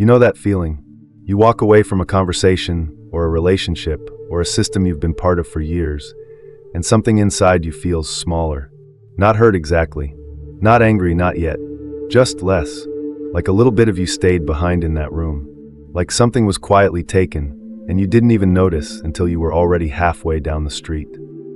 You know that feeling? You walk away from a conversation, or a relationship, or a system you've been part of for years, and something inside you feels smaller. Not hurt exactly. Not angry, not yet. Just less. Like a little bit of you stayed behind in that room. Like something was quietly taken, and you didn't even notice until you were already halfway down the street.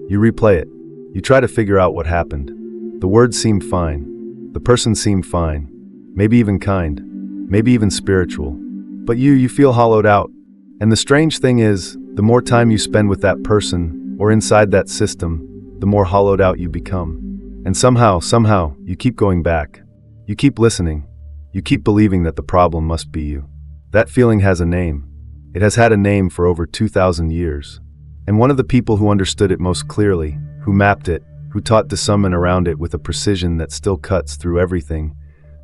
You replay it. You try to figure out what happened. The words seemed fine. The person seemed fine. Maybe even kind. Maybe even spiritual. But you feel hollowed out. And the strange thing is, the more time you spend with that person, or inside that system, the more hollowed out you become. And somehow, you keep going back. You keep listening. You keep believing that the problem must be you. That feeling has a name. It has had a name for over 2,000 years. And one of the people who understood it most clearly, who mapped it, who taught Discernment around it with a precision that still cuts through everything,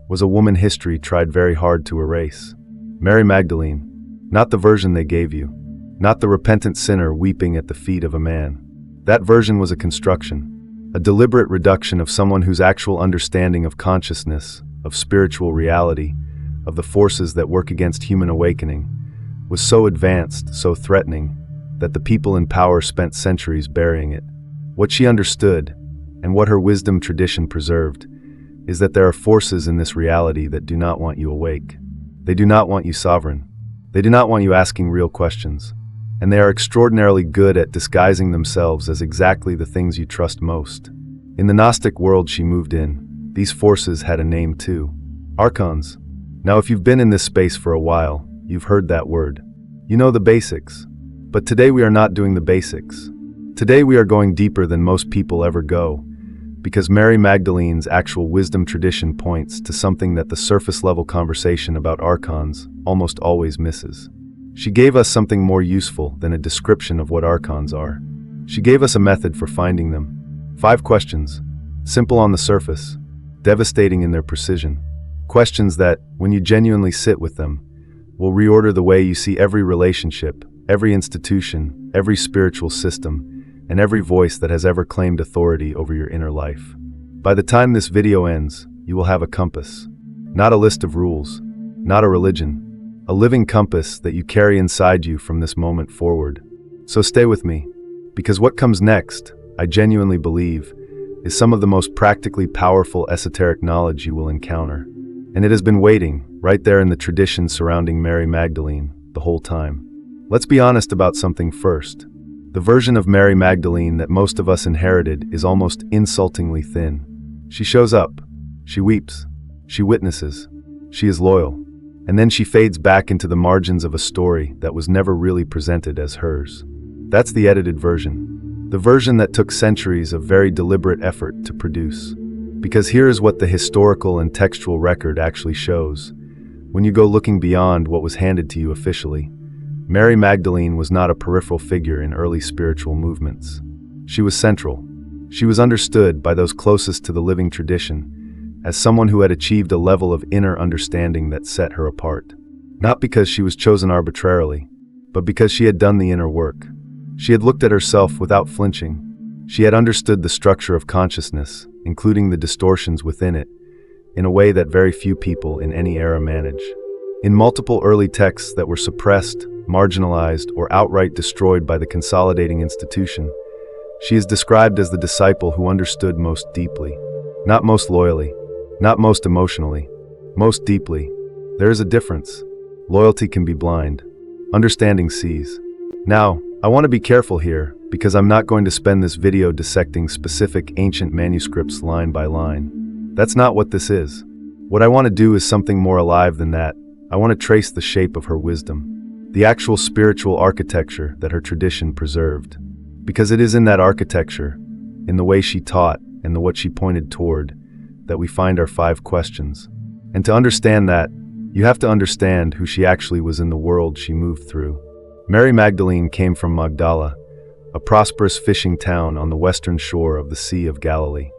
was a woman history tried very hard to erase. Mary Magdalene. Not the version they gave you. Not the repentant sinner weeping at the feet of a man. That version was a construction. A deliberate reduction of someone whose actual understanding of consciousness, of spiritual reality, of the forces that work against human awakening, was so advanced, so threatening, that the people in power spent centuries burying it. What she understood, and what her wisdom tradition preserved, is that there are forces in this reality that do not want you awake. They do not want you sovereign. They do not want you asking real questions. And they are extraordinarily good at disguising themselves as exactly the things you trust most. In the Gnostic world she moved in, these forces had a name too. Archons. Now if you've been in this space for a while, you've heard that word. You know the basics. But today we are not doing the basics. Today we are going deeper than most people ever go, because Mary Magdalene's actual wisdom tradition points to something that the surface-level conversation about archons almost always misses. She gave us something more useful than a description of what archons are. She gave us a method for finding them. 5 questions. Simple on the surface, devastating in their precision. Questions that, when you genuinely sit with them, will reorder the way you see every relationship, every institution, every spiritual system, and every voice that has ever claimed authority over your inner life. By the time this video ends, you will have a compass. Not a list of rules, not a religion, a living compass that you carry inside you from this moment forward. So stay with me, because what comes next, I genuinely believe, is some of the most practically powerful esoteric knowledge you will encounter. And it has been waiting, right there in the tradition surrounding Mary Magdalene, the whole time. Let's be honest about something first. The version of Mary Magdalene that most of us inherited is almost insultingly thin. She shows up, she weeps, she witnesses, she is loyal, and then she fades back into the margins of a story that was never really presented as hers. That's the edited version. The version that took centuries of very deliberate effort to produce. Because here is what the historical and textual record actually shows. When you go looking beyond what was handed to you officially, Mary Magdalene was not a peripheral figure in early spiritual movements. She was central. She was understood by those closest to the living tradition as someone who had achieved a level of inner understanding that set her apart. Not because she was chosen arbitrarily, but because she had done the inner work. She had looked at herself without flinching. She had understood the structure of consciousness, including the distortions within it, in a way that very few people in any era manage. In multiple early texts that were suppressed, marginalized, or outright destroyed by the consolidating institution, she is described as the disciple who understood most deeply. Not most loyally, not most emotionally, most deeply. There is a difference. Loyalty can be blind. Understanding sees. Now, I want to be careful here, because I'm not going to spend this video dissecting specific ancient manuscripts line by line. That's not what this is. What I want to do is something more alive than that. I want to trace the shape of her wisdom, the actual spiritual architecture that her tradition preserved. Because it is in that architecture, in the way she taught and the what she pointed toward, that we find our 5 questions. And to understand that, you have to understand who she actually was in the world she moved through. Mary Magdalene came from Magdala, a prosperous fishing town on the western shore of the Sea of Galilee.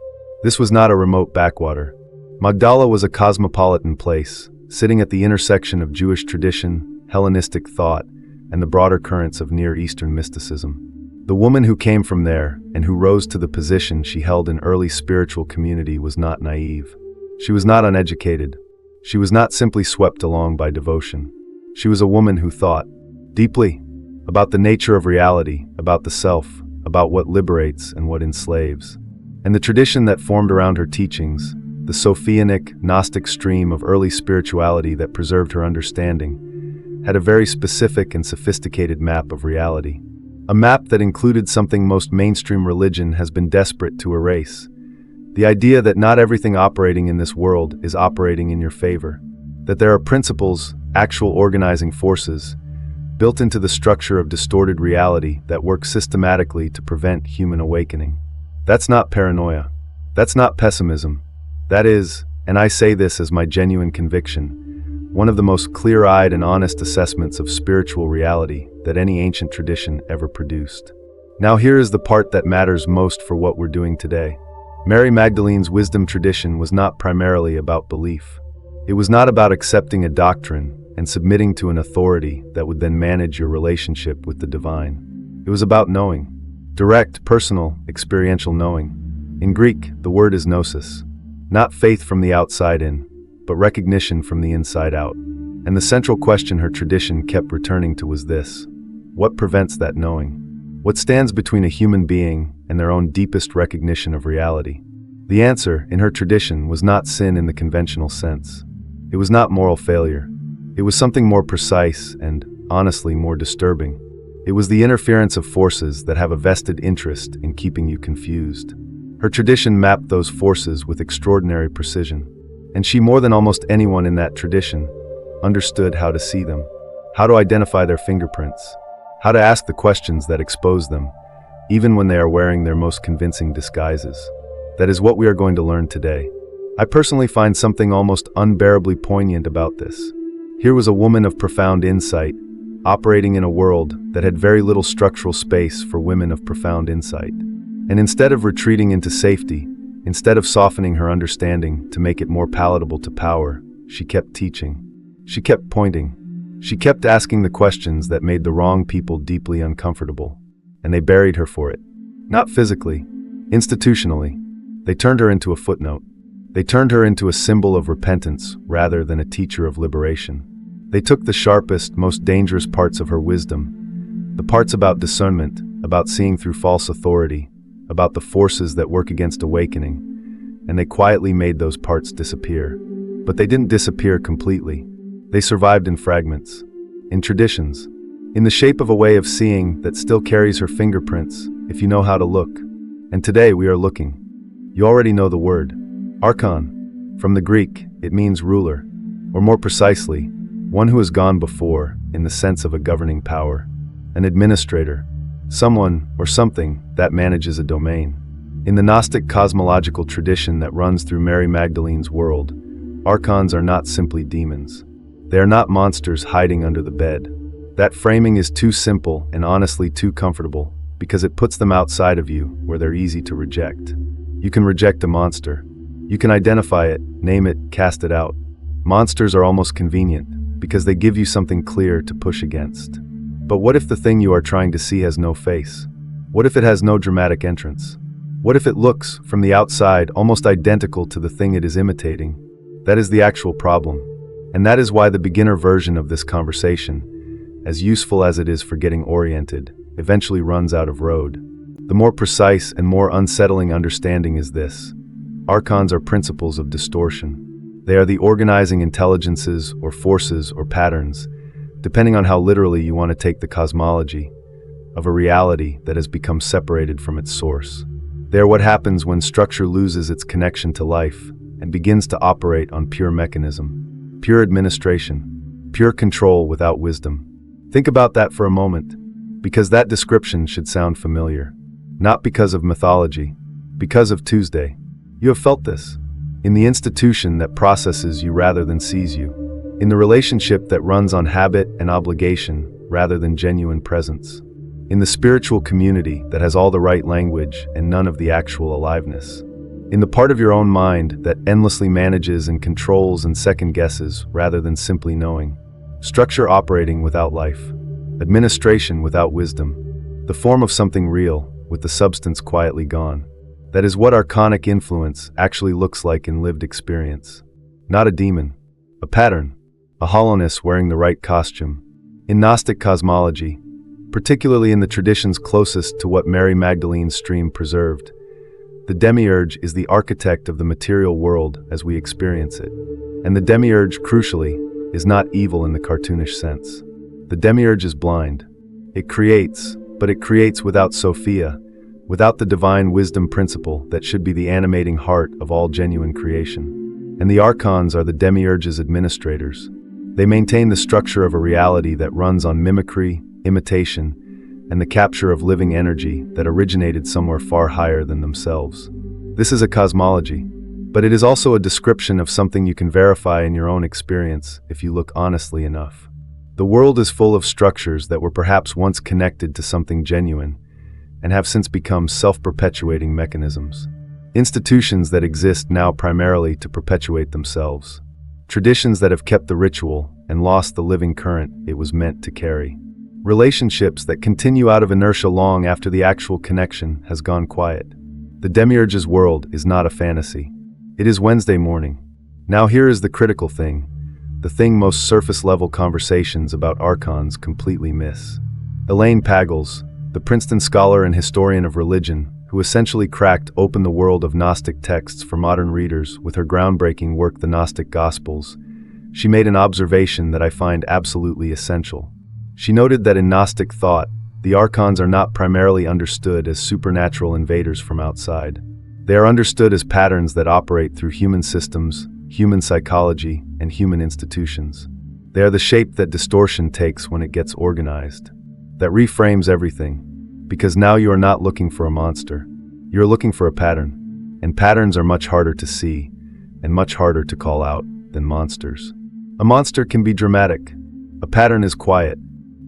This was not a remote backwater. Magdala was a cosmopolitan place, sitting at the intersection of Jewish tradition, Hellenistic thought, and the broader currents of Near Eastern mysticism. The woman who came from there, and who rose to the position she held in early spiritual community, was not naive. She was not uneducated. She was not simply swept along by devotion. She was a woman who thought deeply about the nature of reality, about the self, about what liberates and what enslaves. And the tradition that formed around her teachings, the Sophianic-Gnostic stream of early spirituality that preserved her understanding, had a very specific and sophisticated map of reality. A map that included something most mainstream religion has been desperate to erase. The idea that not everything operating in this world is operating in your favor. That there are principles, actual organizing forces, built into the structure of distorted reality that work systematically to prevent human awakening. That's not paranoia. That's not pessimism. That is, and I say this as my genuine conviction, one of the most clear-eyed and honest assessments of spiritual reality that any ancient tradition ever produced. Now here is the part that matters most for what we're doing today. Mary Magdalene's wisdom tradition was not primarily about belief. It was not about accepting a doctrine and submitting to an authority that would then manage your relationship with the divine. It was about knowing. Direct, personal, experiential knowing. In Greek, the word is gnosis. Not faith from the outside in, but recognition from the inside out. And the central question her tradition kept returning to was this: what prevents that knowing? What stands between a human being and their own deepest recognition of reality? The answer, in her tradition, was not sin in the conventional sense. It was not moral failure. It was something more precise and, honestly, more disturbing. It was the interference of forces that have a vested interest in keeping you confused. Her tradition mapped those forces with extraordinary precision, and she, more than almost anyone in that tradition, understood how to see them, how to identify their fingerprints, how to ask the questions that expose them, even when they are wearing their most convincing disguises. That is what we are going to learn today. I personally find something almost unbearably poignant about this. Here was a woman of profound insight, operating in a world that had very little structural space for women of profound insight. And instead of retreating into safety, instead of softening her understanding to make it more palatable to power, she kept teaching. She kept pointing. She kept asking the questions that made the wrong people deeply uncomfortable. And they buried her for it. Not physically, institutionally. They turned her into a footnote. They turned her into a symbol of repentance rather than a teacher of liberation. They took the sharpest, most dangerous parts of her wisdom, the parts about discernment, about seeing through false authority, about the forces that work against awakening, and they quietly made those parts disappear. But they didn't disappear completely. They survived in fragments, in traditions, in the shape of a way of seeing that still carries her fingerprints, if you know how to look. And today we are looking. You already know the word, Archon. From the Greek, it means ruler, or more precisely, one who has gone before in the sense of a governing power, an administrator, someone or something that manages a domain. In the Gnostic cosmological tradition that runs through Mary Magdalene's world, Archons are not simply demons. They are not monsters hiding under the bed. That framing is too simple and honestly too comfortable because it puts them outside of you where they're easy to reject. You can reject a monster. You can identify it, name it, cast it out. Monsters are almost convenient because they give you something clear to push against. But what if the thing you are trying to see has no face? What if it has no dramatic entrance? What if it looks, from the outside, almost identical to the thing it is imitating? That is the actual problem. And that is why the beginner version of this conversation, as useful as it is for getting oriented, eventually runs out of road. The more precise and more unsettling understanding is this: Archons are principles of distortion. They are the organizing intelligences or forces or patterns, depending on how literally you want to take the cosmology, of a reality that has become separated from its source. They are what happens when structure loses its connection to life and begins to operate on pure mechanism, pure administration, pure control without wisdom. Think about that for a moment, because that description should sound familiar. Not because of mythology, because of Tuesday. You have felt this. In the institution that processes you rather than sees you. In the relationship that runs on habit and obligation rather than genuine presence. In the spiritual community that has all the right language and none of the actual aliveness. In the part of your own mind that endlessly manages and controls and second guesses rather than simply knowing. Structure operating without life. Administration without wisdom. The form of something real, with the substance quietly gone. That is what Archonic influence actually looks like in lived experience. Not a demon, a pattern, a hollowness wearing the right costume. In Gnostic cosmology, particularly in the traditions closest to what Mary Magdalene's stream preserved, the demiurge is the architect of the material world as we experience it. And the demiurge, crucially, is not evil in the cartoonish sense. The demiurge is blind. It creates, but it creates without Sophia, without the divine wisdom principle that should be the animating heart of all genuine creation. And the archons are the demiurge's administrators. They maintain the structure of a reality that runs on mimicry, imitation, and the capture of living energy that originated somewhere far higher than themselves. This is a cosmology, but it is also a description of something you can verify in your own experience if you look honestly enough. The world is full of structures that were perhaps once connected to something genuine and have since become self-perpetuating mechanisms. Institutions that exist now primarily to perpetuate themselves. Traditions that have kept the ritual and lost the living current it was meant to carry. Relationships that continue out of inertia long after the actual connection has gone quiet. The demiurge's world is not a fantasy. It is Wednesday morning. Now here is the critical thing, the thing most surface-level conversations about archons completely miss. Elaine Pagels, the Princeton scholar and historian of religion, who essentially cracked open the world of Gnostic texts for modern readers with her groundbreaking work The Gnostic Gospels, she made an observation that I find absolutely essential. She noted that in Gnostic thought, the archons are not primarily understood as supernatural invaders from outside. They are understood as patterns that operate through human systems, human psychology, and human institutions. They are the shape that distortion takes when it gets organized. That reframes everything, because now you are not looking for a monster. You are looking for a pattern, and patterns are much harder to see, and much harder to call out than monsters. A monster can be dramatic. A pattern is quiet.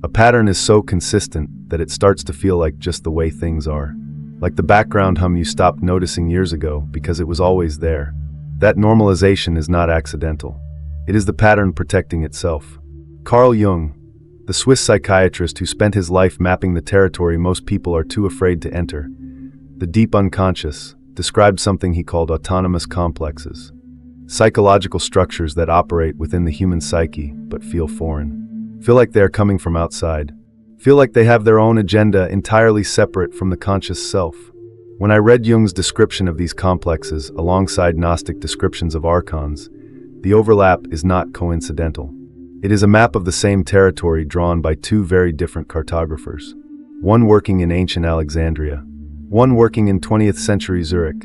A pattern is so consistent that it starts to feel like just the way things are. Like the background hum you stopped noticing years ago because it was always there. That normalization is not accidental. It is the pattern protecting itself. Carl Jung, the Swiss psychiatrist who spent his life mapping the territory most people are too afraid to enter, the deep unconscious, described something he called autonomous complexes. Psychological structures that operate within the human psyche but feel foreign. Feel like they are coming from outside. Feel like they have their own agenda entirely separate from the conscious self. When I read Jung's description of these complexes alongside Gnostic descriptions of archons, the overlap is not coincidental. It is a map of the same territory drawn by two very different cartographers. One working in ancient Alexandria, one working in 20th century Zurich.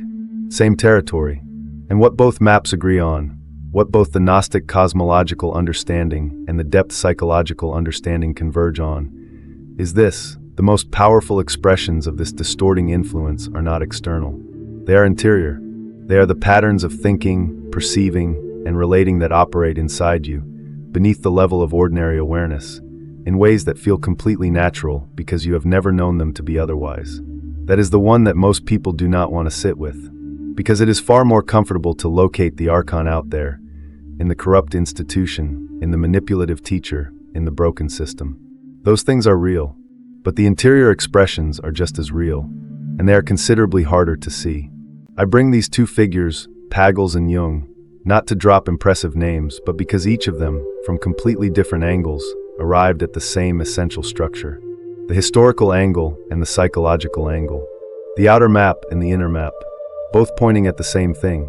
Same territory. And what both maps agree on, what both the Gnostic cosmological understanding and the depth psychological understanding converge on, is this: the most powerful expressions of this distorting influence are not external. They are interior. They are the patterns of thinking, perceiving, and relating that operate inside you, beneath the level of ordinary awareness, in ways that feel completely natural because you have never known them to be otherwise. That is the one that most people do not want to sit with, because it is far more comfortable to locate the archon out there, in the corrupt institution, in the manipulative teacher, in the broken system. Those things are real, but the interior expressions are just as real, and they are considerably harder to see. I bring these two figures, Pagels and Jung, not to drop impressive names, but because each of them, from completely different angles, arrived at the same essential structure. The historical angle and the psychological angle. The outer map and the inner map, both pointing at the same thing,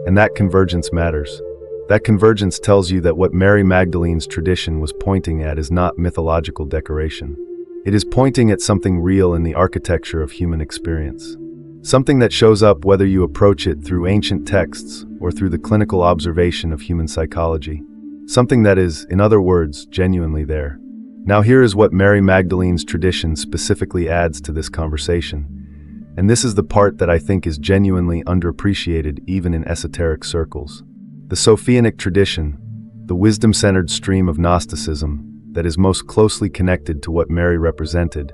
and that convergence matters. That convergence tells you that what Mary Magdalene's tradition was pointing at is not mythological decoration. It is pointing at something real in the architecture of human experience. Something that shows up whether you approach it through ancient texts or through the clinical observation of human psychology. Something that is, in other words, genuinely there. Now here is what Mary Magdalene's tradition specifically adds to this conversation. And this is the part that I think is genuinely underappreciated even in esoteric circles. The Sophianic tradition, the wisdom-centered stream of Gnosticism that is most closely connected to what Mary represented,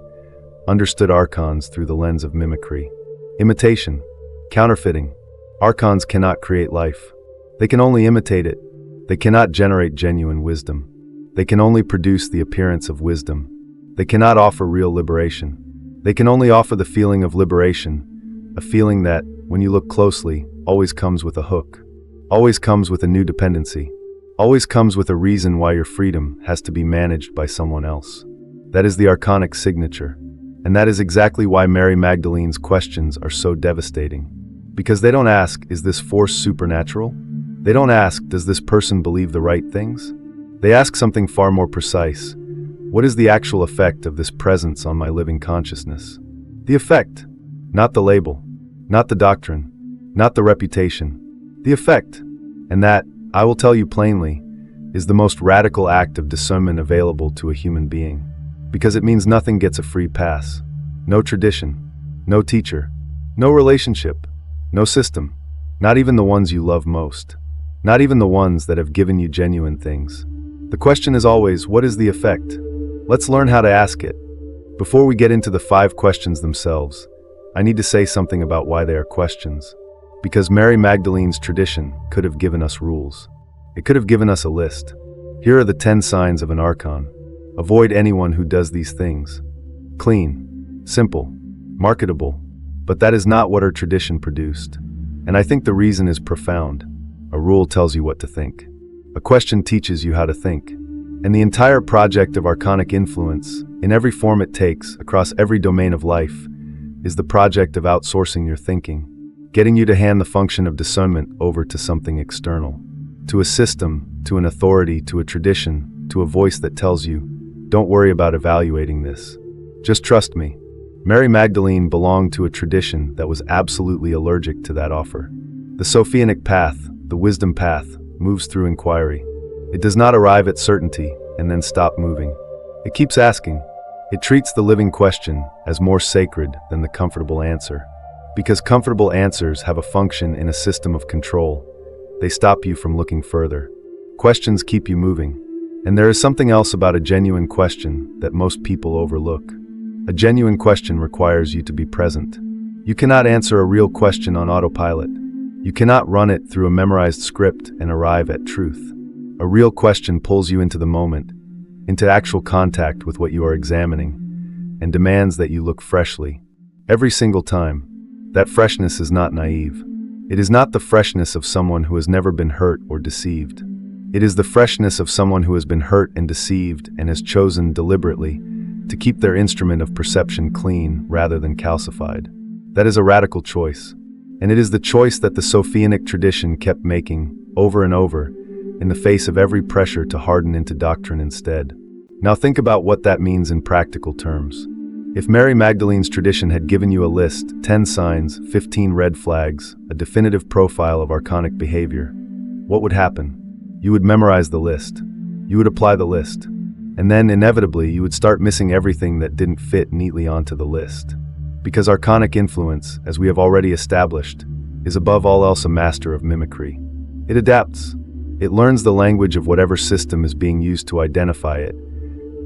understood archons through the lens of mimicry. Imitation, counterfeiting. Archons cannot create life. They can only imitate it. They cannot generate genuine wisdom. They can only produce the appearance of wisdom. They cannot offer real liberation. They can only offer the feeling of liberation, a feeling that, when you look closely, always comes with a hook. Always comes with a new dependency. always comes with a reason why your freedom has to be managed by someone else. That is the Archonic signature. And that is exactly why Mary Magdalene's questions are so devastating. Because they don't ask, is this force supernatural? They don't ask, does this person believe the right things? They ask something far more precise. What is the actual effect of this presence on my living consciousness? The effect, not the label, not the doctrine, not the reputation. The effect. And that, I will tell you plainly, is the most radical act of discernment available to a human being. Because it means nothing gets a free pass. No tradition, no teacher, no relationship, no system, not even the ones you love most, not even the ones that have given you genuine things. The question is always, what is the effect? Let's learn how to ask it. Before we get into the 5 questions themselves, I need to say something about why they are questions. Because Mary Magdalene's tradition could have given us rules. It could have given us a list. Here are the 10 signs of an Archon. Avoid anyone who does these things. Clean, simple, marketable, but that is not what her tradition produced. And I think the reason is profound. A rule tells you what to think. A question teaches you how to think. And the entire project of Archonic influence, in every form it takes, across every domain of life, is the project of outsourcing your thinking, getting you to hand the function of discernment over to something external, to a system, to an authority, to a tradition, to a voice that tells you, don't worry about evaluating this. Just trust me. Mary Magdalene belonged to a tradition that was absolutely allergic to that offer. The Sophianic path, the wisdom path, moves through inquiry. It does not arrive at certainty and then stop moving. It keeps asking. It treats the living question as more sacred than the comfortable answer. Because comfortable answers have a function in a system of control. They stop you from looking further. Questions keep you moving. And there is something else about a genuine question that most people overlook. A genuine question requires you to be present. You cannot answer a real question on autopilot. You cannot run it through a memorized script and arrive at truth. A real question pulls you into the moment, into actual contact with what you are examining, and demands that you look freshly. Every single time. That freshness is not naive. It is not the freshness of someone who has never been hurt or deceived. It is the freshness of someone who has been hurt and deceived and has chosen deliberately to keep their instrument of perception clean rather than calcified. That is a radical choice. And it is the choice that the Sophianic tradition kept making over and over in the face of every pressure to harden into doctrine instead. Now think about what that means in practical terms. If Mary Magdalene's tradition had given you a list, 10 signs, 15 red flags, a definitive profile of Archonic behavior, what would happen? You would memorize the list. You would apply the list. And then, inevitably, you would start missing everything that didn't fit neatly onto the list. Because Archonic influence, as we have already established, is above all else a master of mimicry. It adapts. It learns the language of whatever system is being used to identify it,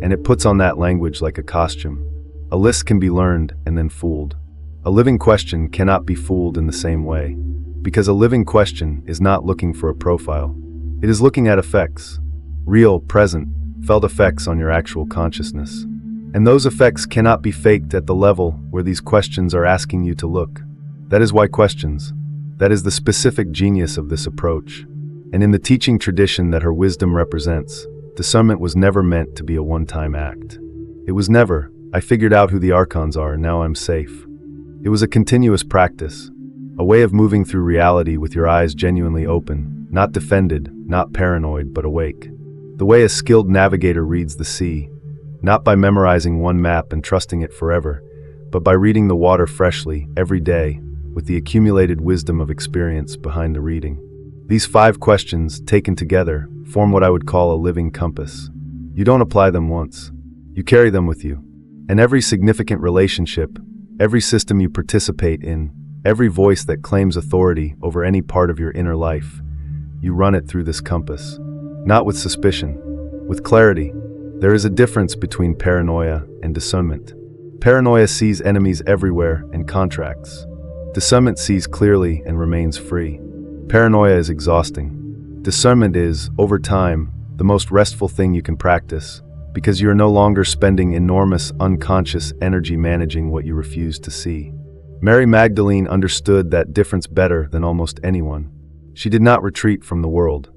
and it puts on that language like a costume. A list can be learned and then fooled. A living question cannot be fooled in the same way, because a living question is not looking for a profile. It is looking at effects, real, present, felt effects on your actual consciousness. And those effects cannot be faked at the level where these questions are asking you to look. That is why questions. That is the specific genius of this approach. And in the teaching tradition that her wisdom represents, discernment was never meant to be a one-time act. It was never, I figured out who the archons are, now I'm safe. It was a continuous practice, a way of moving through reality with your eyes genuinely open, not defended, not paranoid, but awake. The way a skilled navigator reads the sea, not by memorizing one map and trusting it forever, but by reading the water freshly, every day, with the accumulated wisdom of experience behind the reading. These 5 questions, taken together, form what I would call a living compass. You don't apply them once. You carry them with you. And every significant relationship, every system you participate in, every voice that claims authority over any part of your inner life, you run it through this compass. Not with suspicion, with clarity. There is a difference between paranoia and discernment. Paranoia sees enemies everywhere and contracts. Discernment sees clearly and remains free. Paranoia is exhausting. Discernment is, over time, the most restful thing you can practice, because you are no longer spending enormous unconscious energy managing what you refuse to see. Mary Magdalene understood that difference better than almost anyone. She did not retreat from the world.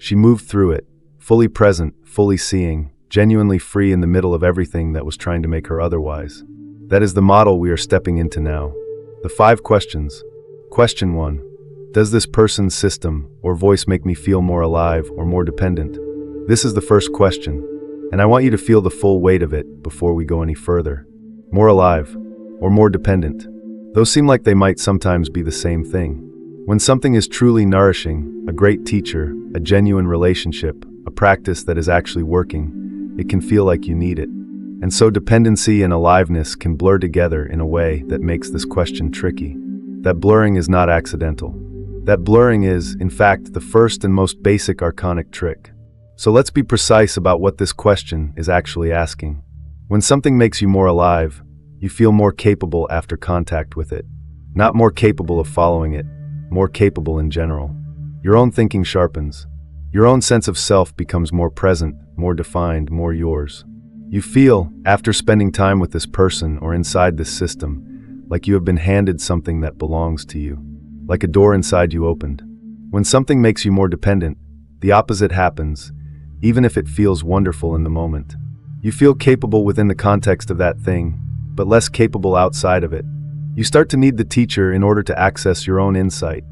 She moved through it, fully present, fully seeing, genuinely free in the middle of everything that was trying to make her otherwise. That is the model we are stepping into now. The 5 questions. Question 1. Does this person's system or voice make me feel more alive or more dependent? This is the first question, and I want you to feel the full weight of it before we go any further. More alive or more dependent? Those seem like they might sometimes be the same thing. When something is truly nourishing, a great teacher, a genuine relationship, a practice that is actually working, it can feel like you need it. And so dependency and aliveness can blur together in a way that makes this question tricky. That blurring is not accidental. That blurring is, in fact, the first and most basic archonic trick. So let's be precise about what this question is actually asking. When something makes you more alive, you feel more capable after contact with it. Not more capable of following it, more capable in general. Your own thinking sharpens. Your own sense of self becomes more present, more defined, more yours. You feel, after spending time with this person or inside this system, like you have been handed something that belongs to you. Like a door inside you opened. When something makes you more dependent, the opposite happens, even if it feels wonderful in the moment. You feel capable within the context of that thing, but less capable outside of it. You start to need the teacher in order to access your own insight.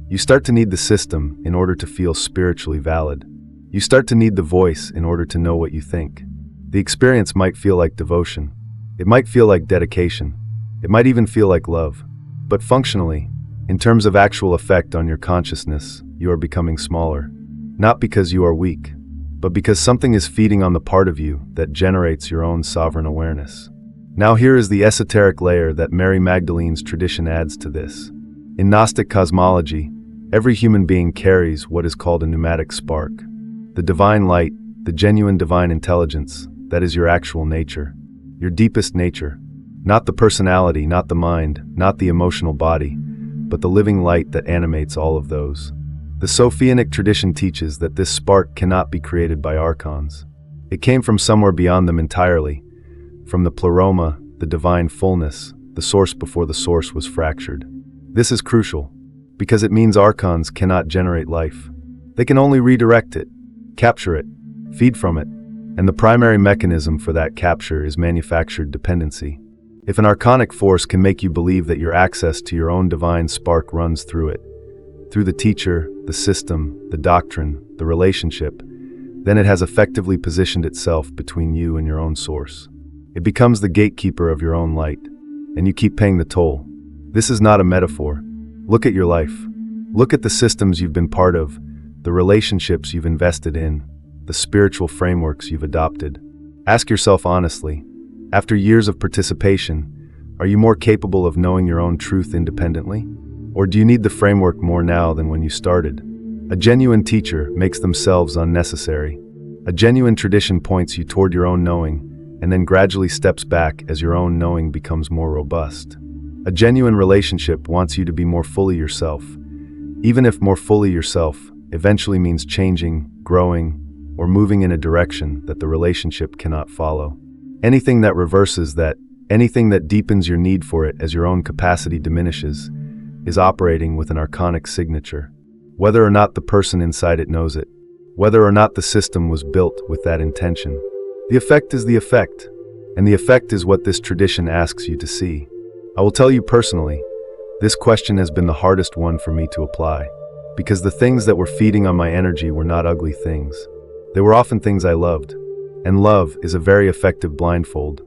You start to need the system in order to feel spiritually valid. You start to need the voice in order to know what you think. The experience might feel like devotion. It might feel like dedication. It might even feel like love. But functionally, in terms of actual effect on your consciousness, you are becoming smaller. Not because you are weak, but because something is feeding on the part of you that generates your own sovereign awareness. Now here is the esoteric layer that Mary Magdalene's tradition adds to this. In Gnostic cosmology, every human being carries what is called a pneumatic spark. The divine light, the genuine divine intelligence, that is your actual nature. Your deepest nature. Not the personality, not the mind, not the emotional body, but the living light that animates all of those. The Sophianic tradition teaches that this spark cannot be created by archons. It came from somewhere beyond them entirely, from the pleroma, the divine fullness, the source before the source was fractured. This is crucial, because it means archons cannot generate life. They can only redirect it, capture it, feed from it, and the primary mechanism for that capture is manufactured dependency. If an archonic force can make you believe that your access to your own divine spark runs through it, through the teacher, the system, the doctrine, the relationship, then it has effectively positioned itself between you and your own source. It becomes the gatekeeper of your own light, and you keep paying the toll. This is not a metaphor. Look at your life. Look at the systems you've been part of, the relationships you've invested in, the spiritual frameworks you've adopted. Ask yourself honestly, after years of participation, are you more capable of knowing your own truth independently? Or do you need the framework more now than when you started? A genuine teacher makes themselves unnecessary. A genuine tradition points you toward your own knowing, and then gradually steps back as your own knowing becomes more robust. A genuine relationship wants you to be more fully yourself, even if more fully yourself eventually means changing, growing, or moving in a direction that the relationship cannot follow. Anything that reverses that, anything that deepens your need for it as your own capacity diminishes, is operating with an archonic signature. Whether or not the person inside it knows it, whether or not the system was built with that intention. The effect is the effect, and the effect is what this tradition asks you to see. I will tell you personally, this question has been the hardest one for me to apply, because the things that were feeding on my energy were not ugly things. They were often things I loved. And love is a very effective blindfold.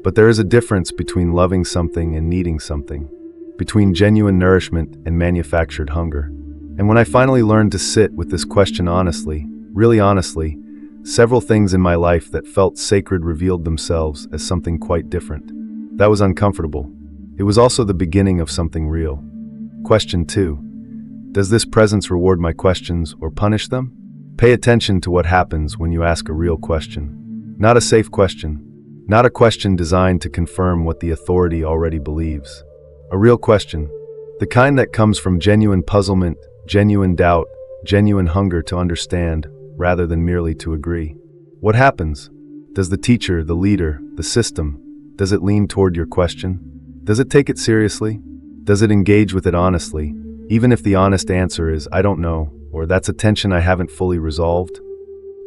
But there is a difference between loving something and needing something, between genuine nourishment and manufactured hunger. And when I finally learned to sit with this question honestly, really honestly, several things in my life that felt sacred revealed themselves as something quite different. That was uncomfortable. It was also the beginning of something real. Question 2. Does this presence reward my questions or punish them? Pay attention to what happens when you ask a real question. Not a safe question. Not a question designed to confirm what the authority already believes. A real question. The kind that comes from genuine puzzlement, genuine doubt, genuine hunger to understand, rather than merely to agree. What happens? Does the teacher, the leader, the system, does it lean toward your question? Does it take it seriously? Does it engage with it honestly, even if the honest answer is, I don't know, or that's a tension I haven't fully resolved?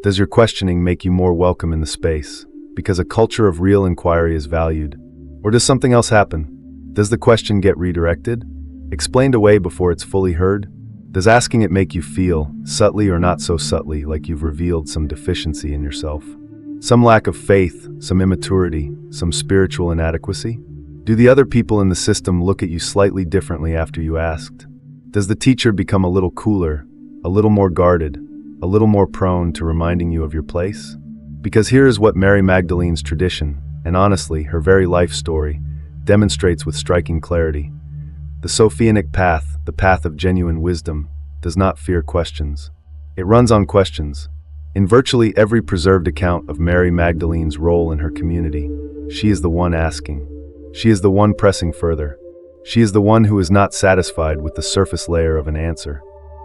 Does your questioning make you more welcome in the space, because a culture of real inquiry is valued? Or does something else happen? Does the question get redirected? Explained away before it's fully heard? Does asking it make you feel, subtly or not so subtly, like you've revealed some deficiency in yourself? Some lack of faith, some immaturity, some spiritual inadequacy? Do the other people in the system look at you slightly differently after you asked? Does the teacher become a little cooler, a little more guarded, a little more prone to reminding you of your place? Because here is what Mary Magdalene's tradition, and honestly, her very life story, demonstrates with striking clarity. The Sophianic path, the path of genuine wisdom, does not fear questions. It runs on questions. In virtually every preserved account of Mary Magdalene's role in her community, she is the one asking. She is the one pressing further. She is the one who is not satisfied with the surface layer of an answer.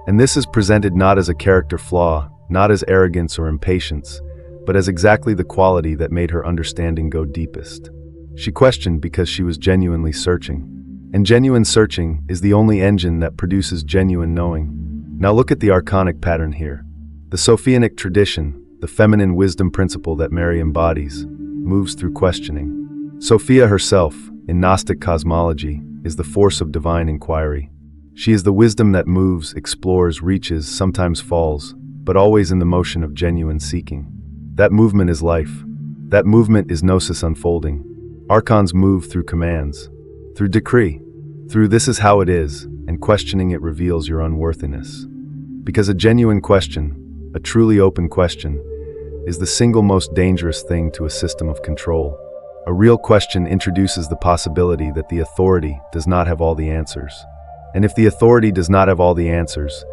And this is presented not as a character flaw, not as arrogance or impatience, but as exactly the quality that made her understanding go deepest. She questioned because she was genuinely searching. And genuine searching is the only engine that produces genuine knowing. Now look at the Archonic pattern here. The Sophianic tradition, the feminine wisdom principle that Mary embodies, moves through questioning. Sophia herself, in Gnostic cosmology, is the force of divine inquiry. She is the wisdom that moves, explores, reaches, sometimes falls, but always in the motion of genuine seeking. That movement is life. That movement is gnosis unfolding. Archons move through commands, through decree, through this is how it is, and questioning it reveals your unworthiness. Because a genuine question, a truly open question, is the single most dangerous thing to a system of control. A real question introduces the possibility that the authority does not have all the answers. And if the authority does not have all the answers,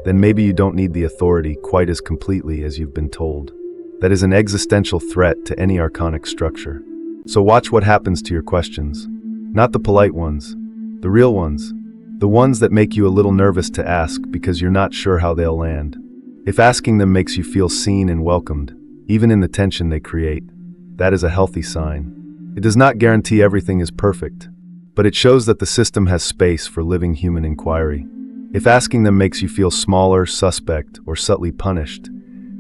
then maybe you don't need the authority quite as completely as you've been told. That is an existential threat to any archonic structure. So watch what happens to your questions. Not the polite ones, the real ones. The ones that make you a little nervous to ask because you're not sure how they'll land. If asking them makes you feel seen and welcomed, even in the tension they create, that is a healthy sign. It does not guarantee everything is perfect, but it shows that the system has space for living human inquiry. If asking them makes you feel smaller, suspect, or subtly punished,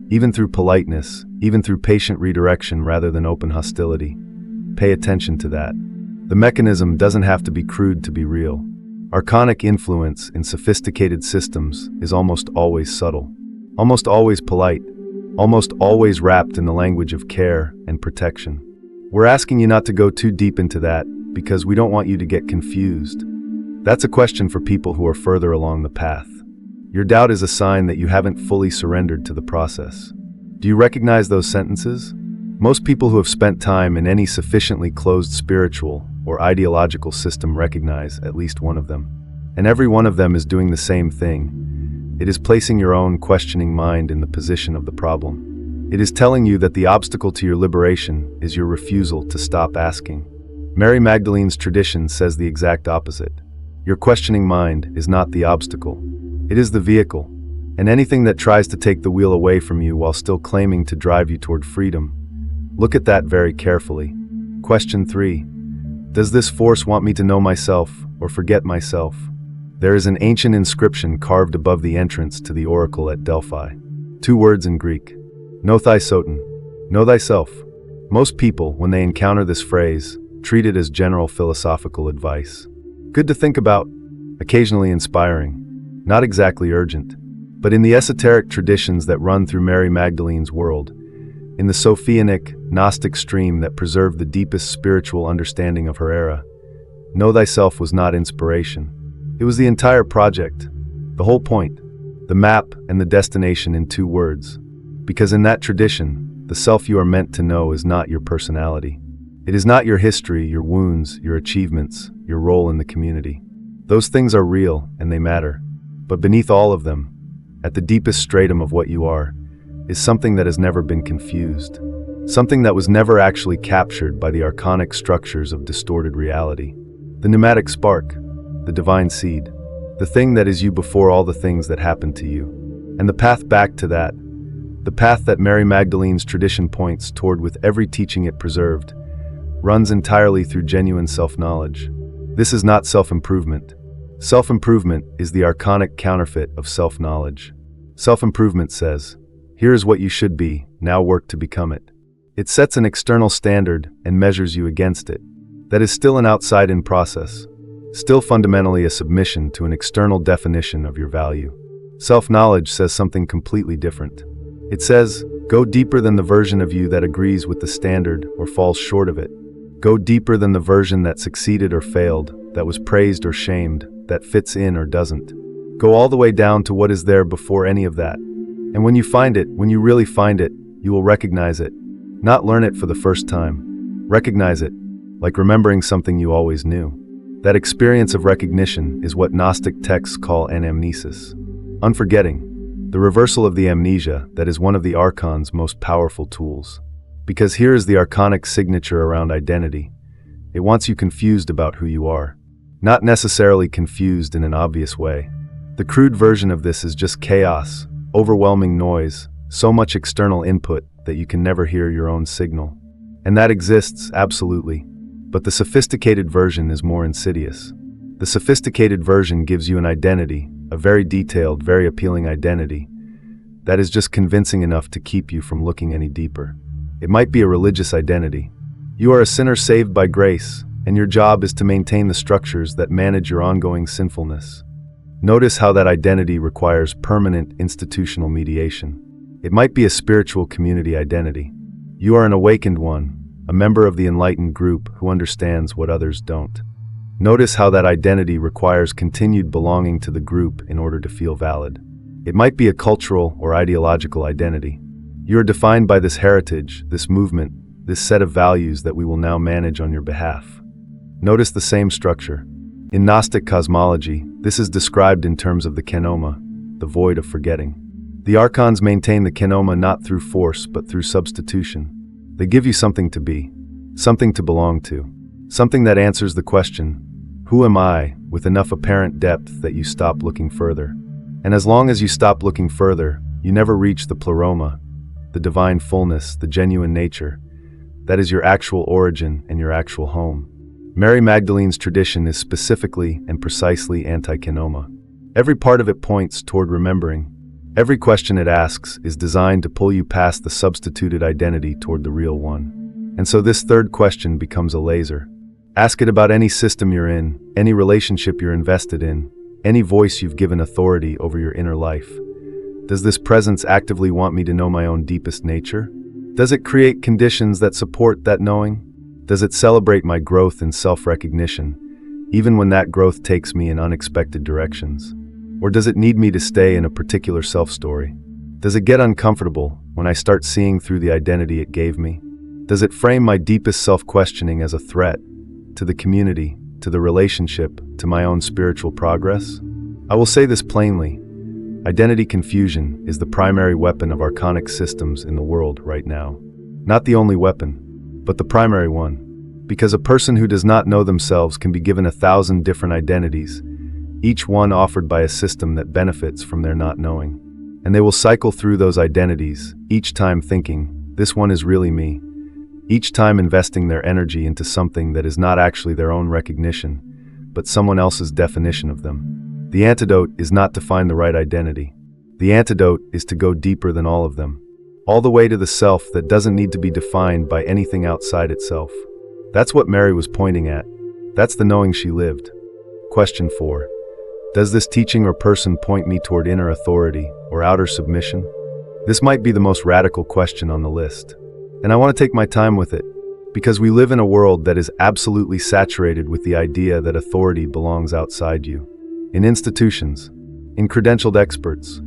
even through politeness, even through patient redirection rather than open hostility, pay attention to that. The mechanism doesn't have to be crude to be real. Archonic influence in sophisticated systems is almost always subtle, almost always polite, almost always wrapped in the language of care and protection. We're asking you not to go too deep into that because we don't want you to get confused. That's a question for people who are further along the path. Your doubt is a sign that you haven't fully surrendered to the process. Do you recognize those sentences? Most people who have spent time in any sufficiently closed spiritual or ideological system recognize at least one of them. And every one of them is doing the same thing. It is placing your own questioning mind in the position of the problem. It is telling you that the obstacle to your liberation is your refusal to stop asking. Mary Magdalene's tradition says the exact opposite. Your questioning mind is not the obstacle. It is the vehicle. And anything that tries to take the wheel away from you while still claiming to drive you toward freedom, look at that very carefully. Question 3. Does this force want me to know myself or forget myself? There is an ancient inscription carved above the entrance to the oracle at Delphi. 2 words in Greek. Know thysoten. Know thyself. Most people, when they encounter this phrase, treat it as general philosophical advice. Good to think about, occasionally inspiring, not exactly urgent. But in the esoteric traditions that run through Mary Magdalene's world, in the Sophianic-Gnostic stream that preserved the deepest spiritual understanding of her era, know thyself was not inspiration. It was the entire project, the whole point, the map and the destination in 2 words. Because in that tradition, the self you are meant to know is not your personality. It is not your history, your wounds, your achievements, your role in the community. Those things are real and they matter. But beneath all of them, at the deepest stratum of what you are, is something that has never been confused. Something that was never actually captured by the archonic structures of distorted reality. The pneumatic spark, the divine seed, the thing that is you before all the things that happened to you. And the path back to that, the path that Mary Magdalene's tradition points toward with every teaching it preserved, runs entirely through genuine self-knowledge. This is not self-improvement. Self-improvement is the archonic counterfeit of self-knowledge. Self-improvement says, here is what you should be, now work to become it. It sets an external standard and measures you against it. That is still an outside-in process, still fundamentally a submission to an external definition of your value. Self-knowledge says something completely different. It says, go deeper than the version of you that agrees with the standard or falls short of it. Go deeper than the version that succeeded or failed, that was praised or shamed, that fits in or doesn't. Go all the way down to what is there before any of that. And when you find it, when you really find it, you will recognize it. Not learn it for the first time. Recognize it, like remembering something you always knew. That experience of recognition is what Gnostic texts call anamnesis. Unforgetting, the reversal of the amnesia that is one of the Archon's most powerful tools. Because here is the Archonic signature around identity. It wants you confused about who you are. Not necessarily confused in an obvious way. The crude version of this is just chaos, overwhelming noise, so much external input that you can never hear your own signal. And that exists, absolutely. But the sophisticated version is more insidious. The sophisticated version gives you an identity, a very detailed, very appealing identity, that is just convincing enough to keep you from looking any deeper. It might be a religious identity. You are a sinner saved by grace, and your job is to maintain the structures that manage your ongoing sinfulness. Notice how that identity requires permanent institutional mediation. It might be a spiritual community identity. You are an awakened one, a member of the enlightened group who understands what others don't. Notice how that identity requires continued belonging to the group in order to feel valid. It might be a cultural or ideological identity. You are defined by this heritage, this movement, this set of values that we will now manage on your behalf. Notice the same structure. In Gnostic cosmology, this is described in terms of the kenoma, the void of forgetting. The Archons maintain the kenoma not through force but through substitution. They give you something to be, something to belong to, something that answers the question, who am I, with enough apparent depth that you stop looking further. And as long as you stop looking further, you never reach the pleroma, the divine fullness, the genuine nature. That is your actual origin and your actual home. Mary Magdalene's tradition is specifically and precisely anti-kenoma. Every part of it points toward remembering. Every question it asks is designed to pull you past the substituted identity toward the real one. And so this third question becomes a laser. Ask it about any system you're in, any relationship you're invested in, any voice you've given authority over your inner life. Does this presence actively want me to know my own deepest nature? Does it create conditions that support that knowing? Does it celebrate my growth in self-recognition, even when that growth takes me in unexpected directions? Or does it need me to stay in a particular self-story? Does it get uncomfortable when I start seeing through the identity it gave me? Does it frame my deepest self-questioning as a threat to the community, to the relationship, to my own spiritual progress? I will say this plainly. Identity confusion is the primary weapon of Archonic systems in the world right now. Not the only weapon, but the primary one. Because a person who does not know themselves can be given 1,000 different identities, each one offered by a system that benefits from their not knowing. And they will cycle through those identities, each time thinking, this one is really me. Each time investing their energy into something that is not actually their own recognition, but someone else's definition of them. The antidote is not to find the right identity. The antidote is to go deeper than all of them, all the way to the self that doesn't need to be defined by anything outside itself. That's what Mary was pointing at. That's the knowing she lived. Question 4. Does this teaching or person point me toward inner authority or outer submission? This might be the most radical question on the list. And I want to take my time with it, because we live in a world that is absolutely saturated with the idea that authority belongs outside you. In institutions, in credentialed experts,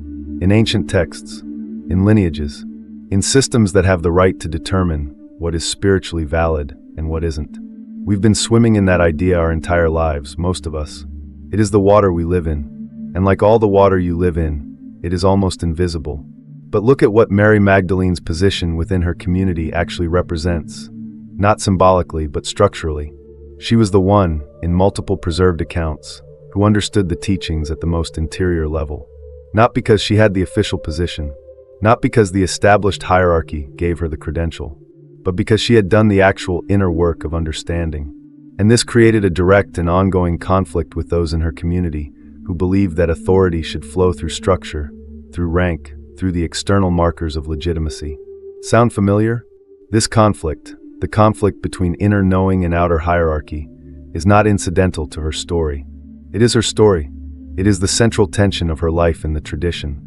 in ancient texts, in lineages, in systems that have the right to determine what is spiritually valid and what isn't. We've been swimming in that idea our entire lives, most of us. It is the water we live in, and like all the water you live in, it is almost invisible. But look at what Mary Magdalene's position within her community actually represents, not symbolically but structurally. She was the one, in multiple preserved accounts, who understood the teachings at the most interior level. Not because she had the official position, not because the established hierarchy gave her the credential, but because she had done the actual inner work of understanding. And this created a direct and ongoing conflict with those in her community who believed that authority should flow through structure, through rank, through the external markers of legitimacy. Sound familiar? This conflict, the conflict between inner knowing and outer hierarchy, is not incidental to her story. It is her story. It is the central tension of her life in the tradition.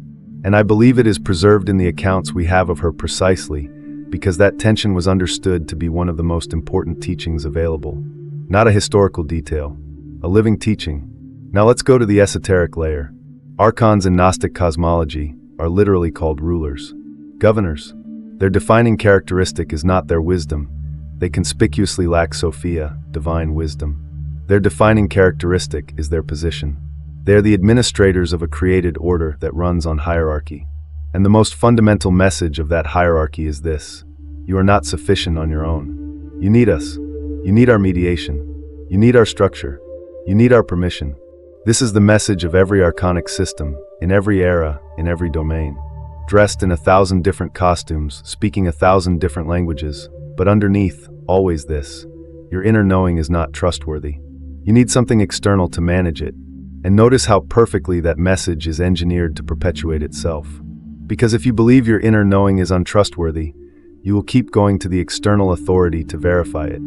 And I believe it is preserved in the accounts we have of her precisely because that tension was understood to be one of the most important teachings available. Not a historical detail, a living teaching. Now let's go to the esoteric layer. Archons in Gnostic cosmology are literally called rulers, governors. Their defining characteristic is not their wisdom. They conspicuously lack Sophia, divine wisdom. Their defining characteristic is their position. They are the administrators of a created order that runs on hierarchy. And the most fundamental message of that hierarchy is this: you are not sufficient on your own. You need us. You need our mediation. You need our structure. You need our permission. This is the message of every archonic system, in every era, in every domain. Dressed in 1,000 different costumes, speaking 1,000 different languages, but underneath, always this: your inner knowing is not trustworthy. You need something external to manage it. And notice how perfectly that message is engineered to perpetuate itself. Because if you believe your inner knowing is untrustworthy, you will keep going to the external authority to verify it.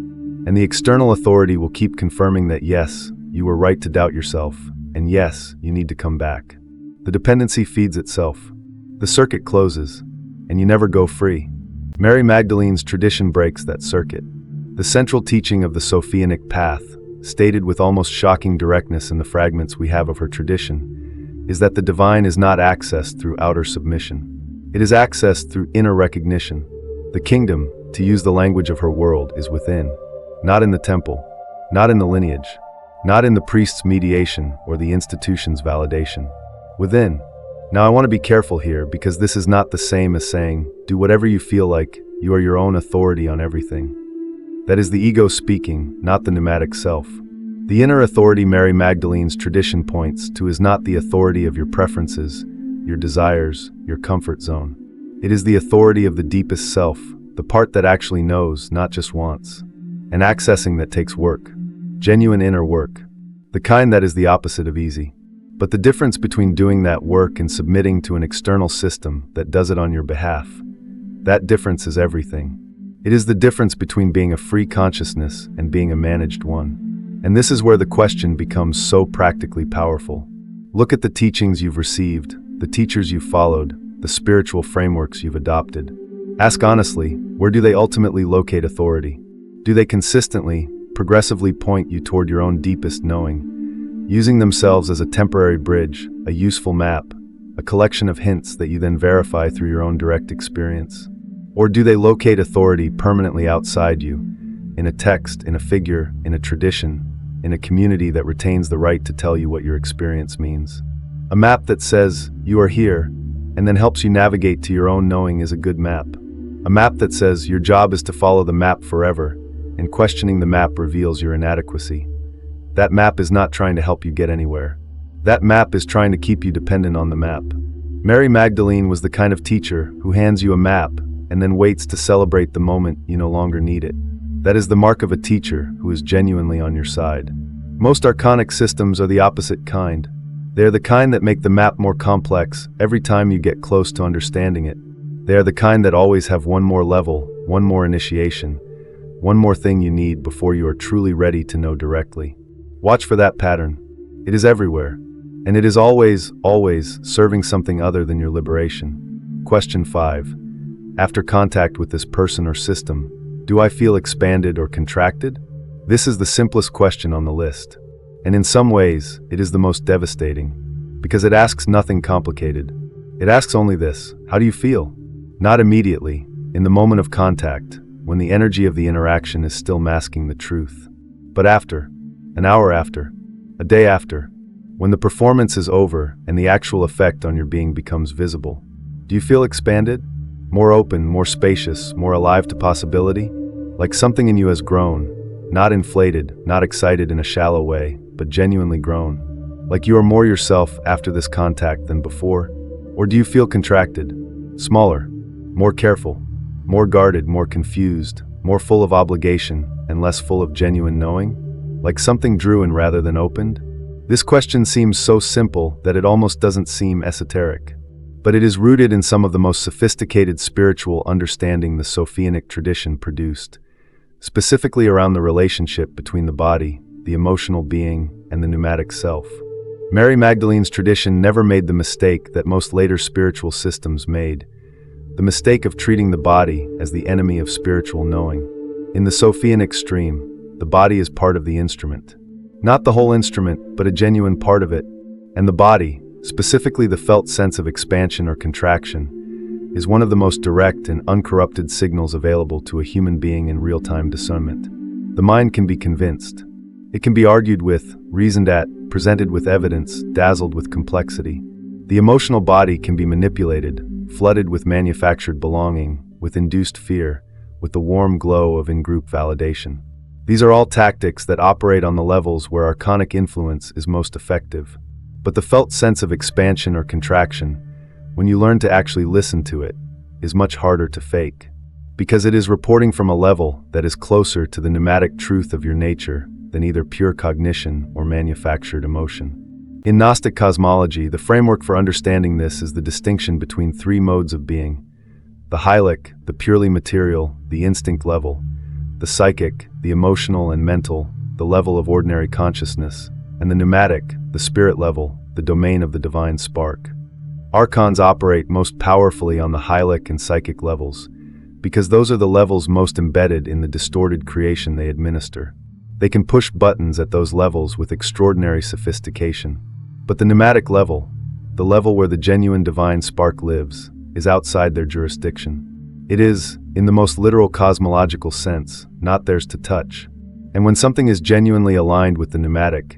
And the external authority will keep confirming that yes, you were right to doubt yourself, and yes, you need to come back. The dependency feeds itself. The circuit closes, and you never go free. Mary Magdalene's tradition breaks that circuit. The central teaching of the Sophianic path, stated with almost shocking directness in the fragments we have of her tradition, is that the divine is not accessed through outer submission. It is accessed through inner recognition. The kingdom, to use the language of her world, is within, not in the temple, not in the lineage, not in the priest's mediation or the institution's validation. Within. Now I want to be careful here because this is not the same as saying, do whatever you feel like, you are your own authority on everything. That is the ego speaking, not the pneumatic self. The inner authority Mary Magdalene's tradition points to is not the authority of your preferences, your desires, your comfort zone. It is the authority of the deepest self, the part that actually knows, not just wants. An accessing that takes work. Genuine inner work. The kind that is the opposite of easy. But the difference between doing that work and submitting to an external system that does it on your behalf, that difference is everything. It is the difference between being a free consciousness and being a managed one. And this is where the question becomes so practically powerful. Look at the teachings you've received, the teachers you've followed, the spiritual frameworks you've adopted. Ask honestly, where do they ultimately locate authority? Do they consistently, progressively point you toward your own deepest knowing, using themselves as a temporary bridge, a useful map, a collection of hints that you then verify through your own direct experience? Or do they locate authority permanently outside you, in a text, in a figure, in a tradition, in a community that retains the right to tell you what your experience means? A map that says, you are here, and then helps you navigate to your own knowing is a good map. A map that says your job is to follow the map forever, and questioning the map reveals your inadequacy. That map is not trying to help you get anywhere. That map is trying to keep you dependent on the map. Mary Magdalene was the kind of teacher who hands you a map and then waits to celebrate the moment you no longer need it. That is the mark of a teacher who is genuinely on your side. Most archonic systems are the opposite kind. They are the kind that make the map more complex every time you get close to understanding it. They are the kind that always have one more level, one more initiation, one more thing you need before you are truly ready to know directly. Watch for that pattern. It is everywhere, and it is always, always serving something other than your liberation. Question 5. After contact with this person or system, do I feel expanded or contracted? This is the simplest question on the list. And in some ways, it is the most devastating, because it asks nothing complicated. It asks only this: how do you feel? Not immediately, in the moment of contact, when the energy of the interaction is still masking the truth. But after, an hour after, a day after, when the performance is over and the actual effect on your being becomes visible. Do you feel expanded? More open, more spacious, more alive to possibility? Like something in you has grown, not inflated, not excited in a shallow way, but genuinely grown. Like you are more yourself after this contact than before? Or do you feel contracted? Smaller, more careful, more guarded, more confused, more full of obligation, and less full of genuine knowing? Like something drew in rather than opened? This question seems so simple that it almost doesn't seem esoteric. but it is rooted in some of the most sophisticated spiritual understanding the Sophianic tradition produced, specifically around the relationship between the body, the emotional being, and the pneumatic self. Mary Magdalene's tradition never made the mistake that most later spiritual systems made, the mistake of treating the body as the enemy of spiritual knowing. In the Sophianic stream, the body is part of the instrument. Not the whole instrument, but a genuine part of it, and the body, specifically the felt sense of expansion or contraction, is one of the most direct and uncorrupted signals available to a human being in real-time discernment. The mind can be convinced. It can be argued with, reasoned at, presented with evidence, dazzled with complexity. The emotional body can be manipulated, flooded with manufactured belonging, with induced fear, with the warm glow of in-group validation. These are all tactics that operate on the levels where archonic influence is most effective. But the felt sense of expansion or contraction, when you learn to actually listen to it, is much harder to fake, because it is reporting from a level that is closer to the pneumatic truth of your nature than either pure cognition or manufactured emotion. In Gnostic cosmology, the framework for understanding this is the distinction between three modes of being: the hylic, the purely material, the instinct level; the psychic, the emotional and mental, the level of ordinary consciousness; and the pneumatic, the spirit level, the domain of the divine spark. Archons operate most powerfully on the hylic and psychic levels, because those are the levels most embedded in the distorted creation they administer. They can push buttons at those levels with extraordinary sophistication. But the pneumatic level, the level where the genuine divine spark lives, is outside their jurisdiction. It is, in the most literal cosmological sense, not theirs to touch. And when something is genuinely aligned with the pneumatic,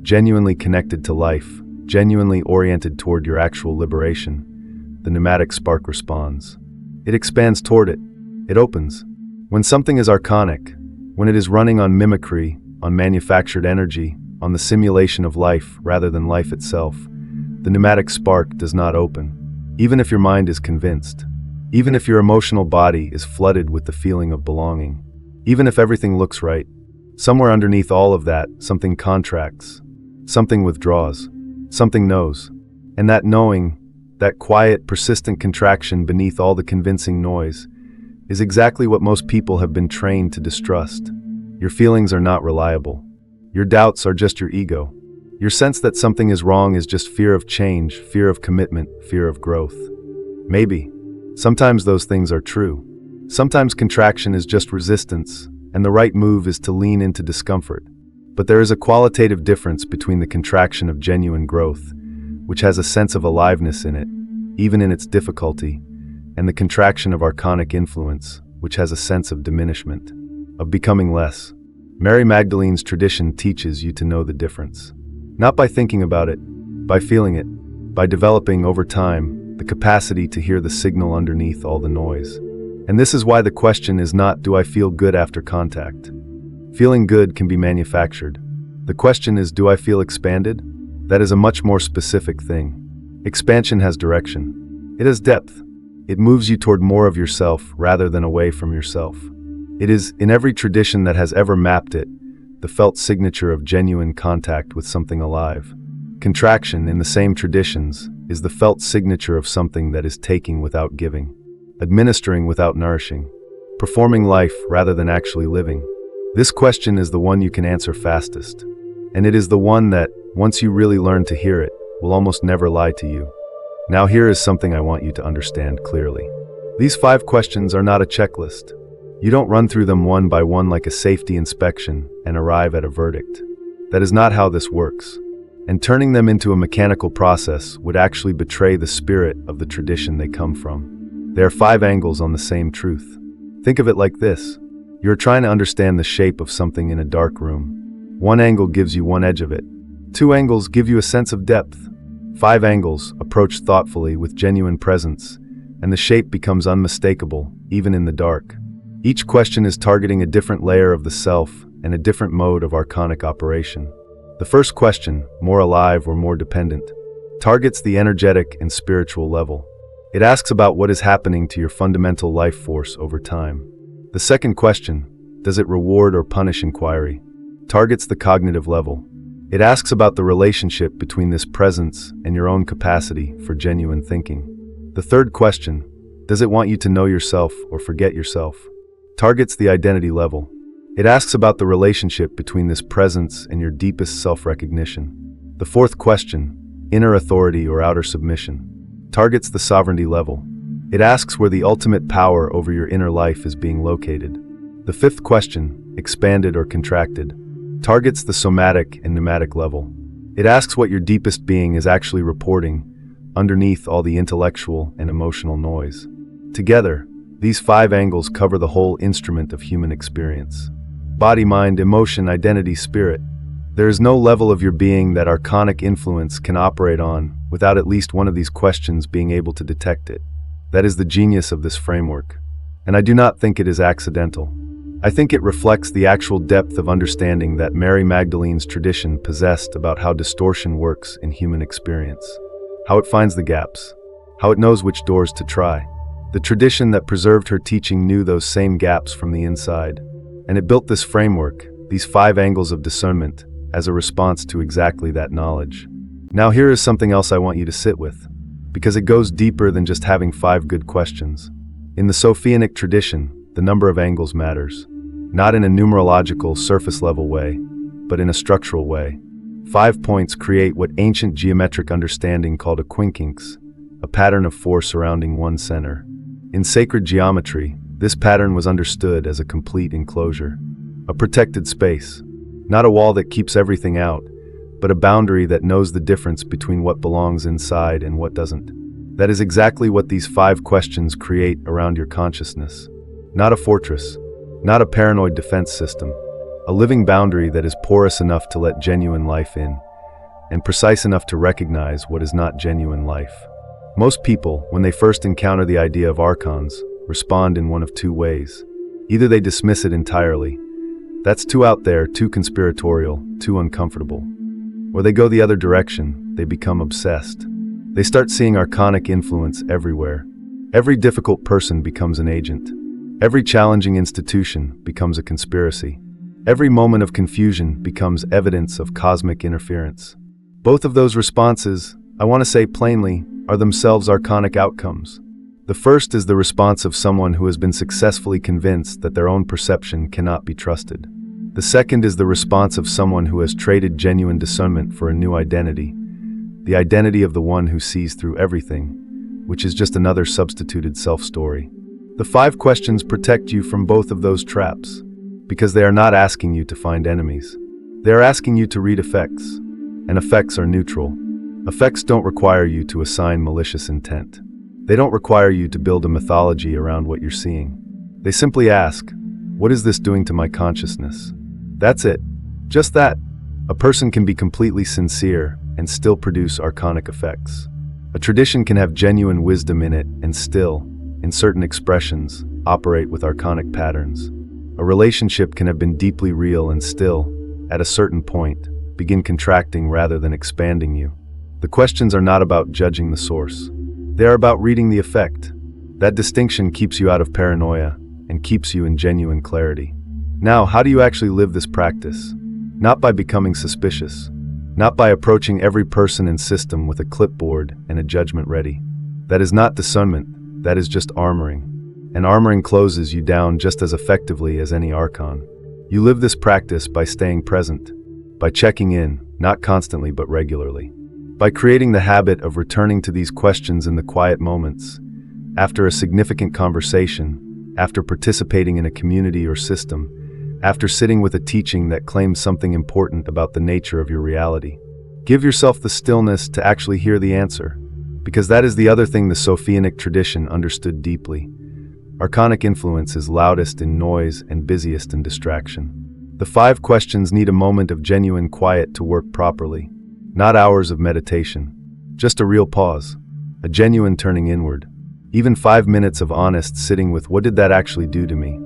genuinely connected to life, genuinely oriented toward your actual liberation, the pneumatic spark responds. It expands toward it. It opens. When something is archonic, when it is running on mimicry, on manufactured energy, on the simulation of life rather than life itself, the pneumatic spark does not open. Even if your mind is convinced, even if your emotional body is flooded with the feeling of belonging, even if everything looks right, somewhere underneath all of that, something contracts, something withdraws, something knows. And that knowing, that quiet, persistent contraction beneath all the convincing noise, is exactly what most people have been trained to distrust. Your feelings are not reliable. Your doubts are just your ego. Your sense that something is wrong is just fear of change, fear of commitment, fear of growth. Maybe. Sometimes those things are true. Sometimes contraction is just resistance, and the right move is to lean into discomfort. But there is a qualitative difference between the contraction of genuine growth, which has a sense of aliveness in it, even in its difficulty, and the contraction of archonic influence, which has a sense of diminishment, of becoming less. Mary Magdalene's tradition teaches you to know the difference. Not by thinking about it, by feeling it, by developing over time the capacity to hear the signal underneath all the noise. And this is why the question is not, do I feel good after contact? Feeling good can be manufactured. The question is, do I feel expanded? That is a much more specific thing. Expansion has direction. It has depth. It moves you toward more of yourself rather than away from yourself. It is, in every tradition that has ever mapped it, the felt signature of genuine contact with something alive. Contraction, in the same traditions, is the felt signature of something that is taking without giving, administering without nourishing, performing life rather than actually living. This question is the one you can answer fastest, and it is the one that, once you really learn to hear it, will almost never lie to you. Now here is something I want you to understand clearly. These 5 questions are not a checklist. You don't run through them one by one like a safety inspection and arrive at a verdict. That is not how this works. And turning them into a mechanical process would actually betray the spirit of the tradition they come from. There are 5 angles on the same truth. Think of it like this. You're trying to understand the shape of something in a dark room. 1 angle gives you one edge of it. 2 angles give you a sense of depth. 5 angles, approached thoughtfully with genuine presence, and the shape becomes unmistakable, even in the dark. Each question is targeting a different layer of the self and a different mode of archonic operation. The first question, more alive or more dependent, targets the energetic and spiritual level. It asks about what is happening to your fundamental life force over time. The second question, does it reward or punish inquiry, targets the cognitive level. It asks about the relationship between this presence and your own capacity for genuine thinking. The third question, does it want you to know yourself or forget yourself? Targets the identity level. It asks about the relationship between this presence and your deepest self-recognition. The fourth question, inner authority or outer submission, targets the sovereignty level. It asks where the ultimate power over your inner life is being located. The fifth question, expanded or contracted, targets the somatic and pneumatic level. It asks what your deepest being is actually reporting underneath all the intellectual and emotional noise. Together, these 5 angles cover the whole instrument of human experience. Body, mind, emotion, identity, spirit. There is no level of your being that archonic influence can operate on without at least one of these questions being able to detect it. That is the genius of this framework. And I do not think it is accidental. I think it reflects the actual depth of understanding that Mary Magdalene's tradition possessed about how distortion works in human experience, how it finds the gaps, how it knows which doors to try. The tradition that preserved her teaching knew those same gaps from the inside, and it built this framework, these 5 angles of discernment, as a response to exactly that knowledge. Now here is something else I want you to sit with, because it goes deeper than just having 5 good questions. In the Sophianic tradition, the number of angles matters, not in a numerological, surface-level way, but in a structural way. 5 points create what ancient geometric understanding called a quincunx, a pattern of 4 surrounding one center. In sacred geometry, this pattern was understood as a complete enclosure, a protected space, not a wall that keeps everything out, but a boundary that knows the difference between what belongs inside and what doesn't. That is exactly what these 5 questions create around your consciousness. Not a fortress, not a paranoid defense system, a living boundary that is porous enough to let genuine life in, and precise enough to recognize what is not genuine life. Most people, when they first encounter the idea of archons, respond in one of 2 ways. Either they dismiss it entirely, that's too out there, too conspiratorial, too uncomfortable. Or they go the other direction, they become obsessed. They start seeing archonic influence everywhere. Every difficult person becomes an agent. Every challenging institution becomes a conspiracy. Every moment of confusion becomes evidence of cosmic interference. Both of those responses, I want to say plainly, are themselves archonic outcomes. The first is the response of someone who has been successfully convinced that their own perception cannot be trusted. The second is the response of someone who has traded genuine discernment for a new identity, the identity of the one who sees through everything, which is just another substituted self-story. The 5 questions protect you from both of those traps, because they are not asking you to find enemies. They are asking you to read effects, and effects are neutral. Effects don't require you to assign malicious intent. They don't require you to build a mythology around what you're seeing. They simply ask, what is this doing to my consciousness? That's it. Just that. A person can be completely sincere and still produce archonic effects. A tradition can have genuine wisdom in it and still, in certain expressions, operate with archonic patterns. A relationship can have been deeply real and still, at a certain point, begin contracting rather than expanding you. The questions are not about judging the source. They are about reading the effect. That distinction keeps you out of paranoia and keeps you in genuine clarity. Now, how do you actually live this practice? Not by becoming suspicious, not by approaching every person and system with a clipboard and a judgment ready. That is not discernment, that is just armoring. And armoring closes you down just as effectively as any archon. You live this practice by staying present, by checking in, not constantly but regularly. By creating the habit of returning to these questions in the quiet moments, after a significant conversation, after participating in a community or system, after sitting with a teaching that claims something important about the nature of your reality. Give yourself the stillness to actually hear the answer, because that is the other thing the Sophianic tradition understood deeply. Archonic influence is loudest in noise and busiest in distraction. The 5 questions need a moment of genuine quiet to work properly. Not hours of meditation, just a real pause, a genuine turning inward. Even 5 minutes of honest sitting with what did that actually do to me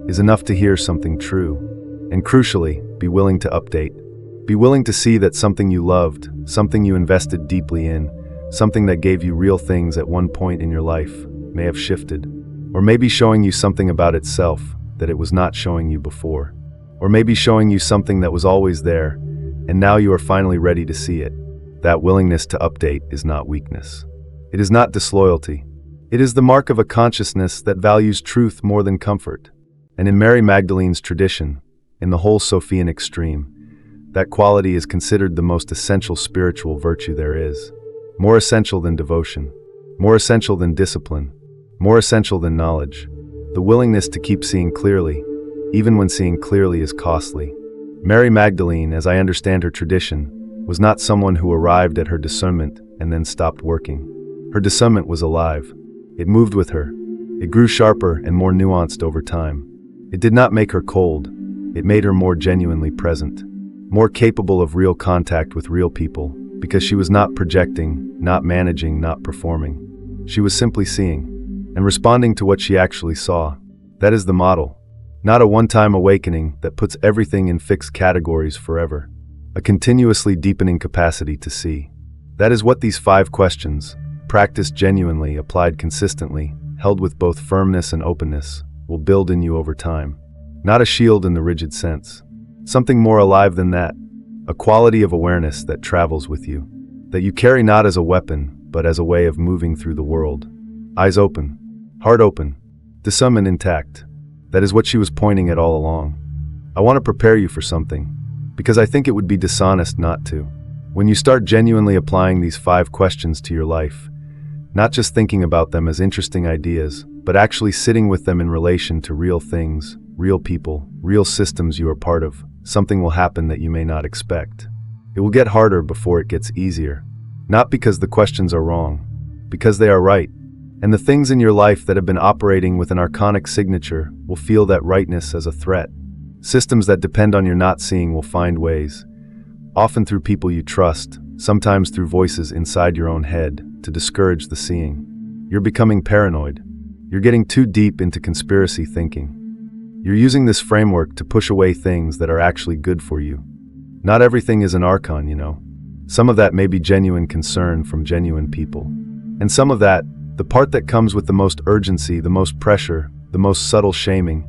is enough to hear something true. And crucially, be willing to update. Be willing to see that something you loved, something you invested deeply in, something that gave you real things at one point in your life may have shifted, or maybe showing you something about itself that it was not showing you before, or maybe showing you something that was always there, and now you are finally ready to see it. That willingness to update is not weakness. It is not disloyalty. It is the mark of a consciousness that values truth more than comfort. And in Mary Magdalene's tradition, in the whole Sophianic stream, that quality is considered the most essential spiritual virtue there is. More essential than devotion, more essential than discipline, more essential than knowledge. The willingness to keep seeing clearly, even when seeing clearly is costly. Mary Magdalene, as I understand her tradition, was not someone who arrived at her discernment and then stopped working. Her discernment was alive. It moved with her. It grew sharper and more nuanced over time. It did not make her cold. It made her more genuinely present, more capable of real contact with real people, because she was not projecting, not managing, not performing. She was simply seeing and responding to what she actually saw. That is the model. Not a one-time awakening that puts everything in fixed categories forever. A continuously deepening capacity to see. That is what these 5 questions, practiced genuinely, applied consistently, held with both firmness and openness, will build in you over time. Not a shield in the rigid sense. Something more alive than that. A quality of awareness that travels with you. That you carry not as a weapon, but as a way of moving through the world. Eyes open. Heart open. Discernment intact. That is what she was pointing at all along. I want to prepare you for something, because I think it would be dishonest not to. When you start genuinely applying these 5 questions to your life, not just thinking about them as interesting ideas, but actually sitting with them in relation to real things, real people, real systems you are part of, something will happen that you may not expect. It will get harder before it gets easier. Not because the questions are wrong, because they are right. And the things in your life that have been operating with an archonic signature will feel that rightness as a threat. Systems that depend on your not seeing will find ways, often through people you trust, sometimes through voices inside your own head, to discourage the seeing. You're becoming paranoid. You're getting too deep into conspiracy thinking. You're using this framework to push away things that are actually good for you. Not everything is an archon, you know. Some of that may be genuine concern from genuine people. And some of that, the part that comes with the most urgency, the most pressure, the most subtle shaming,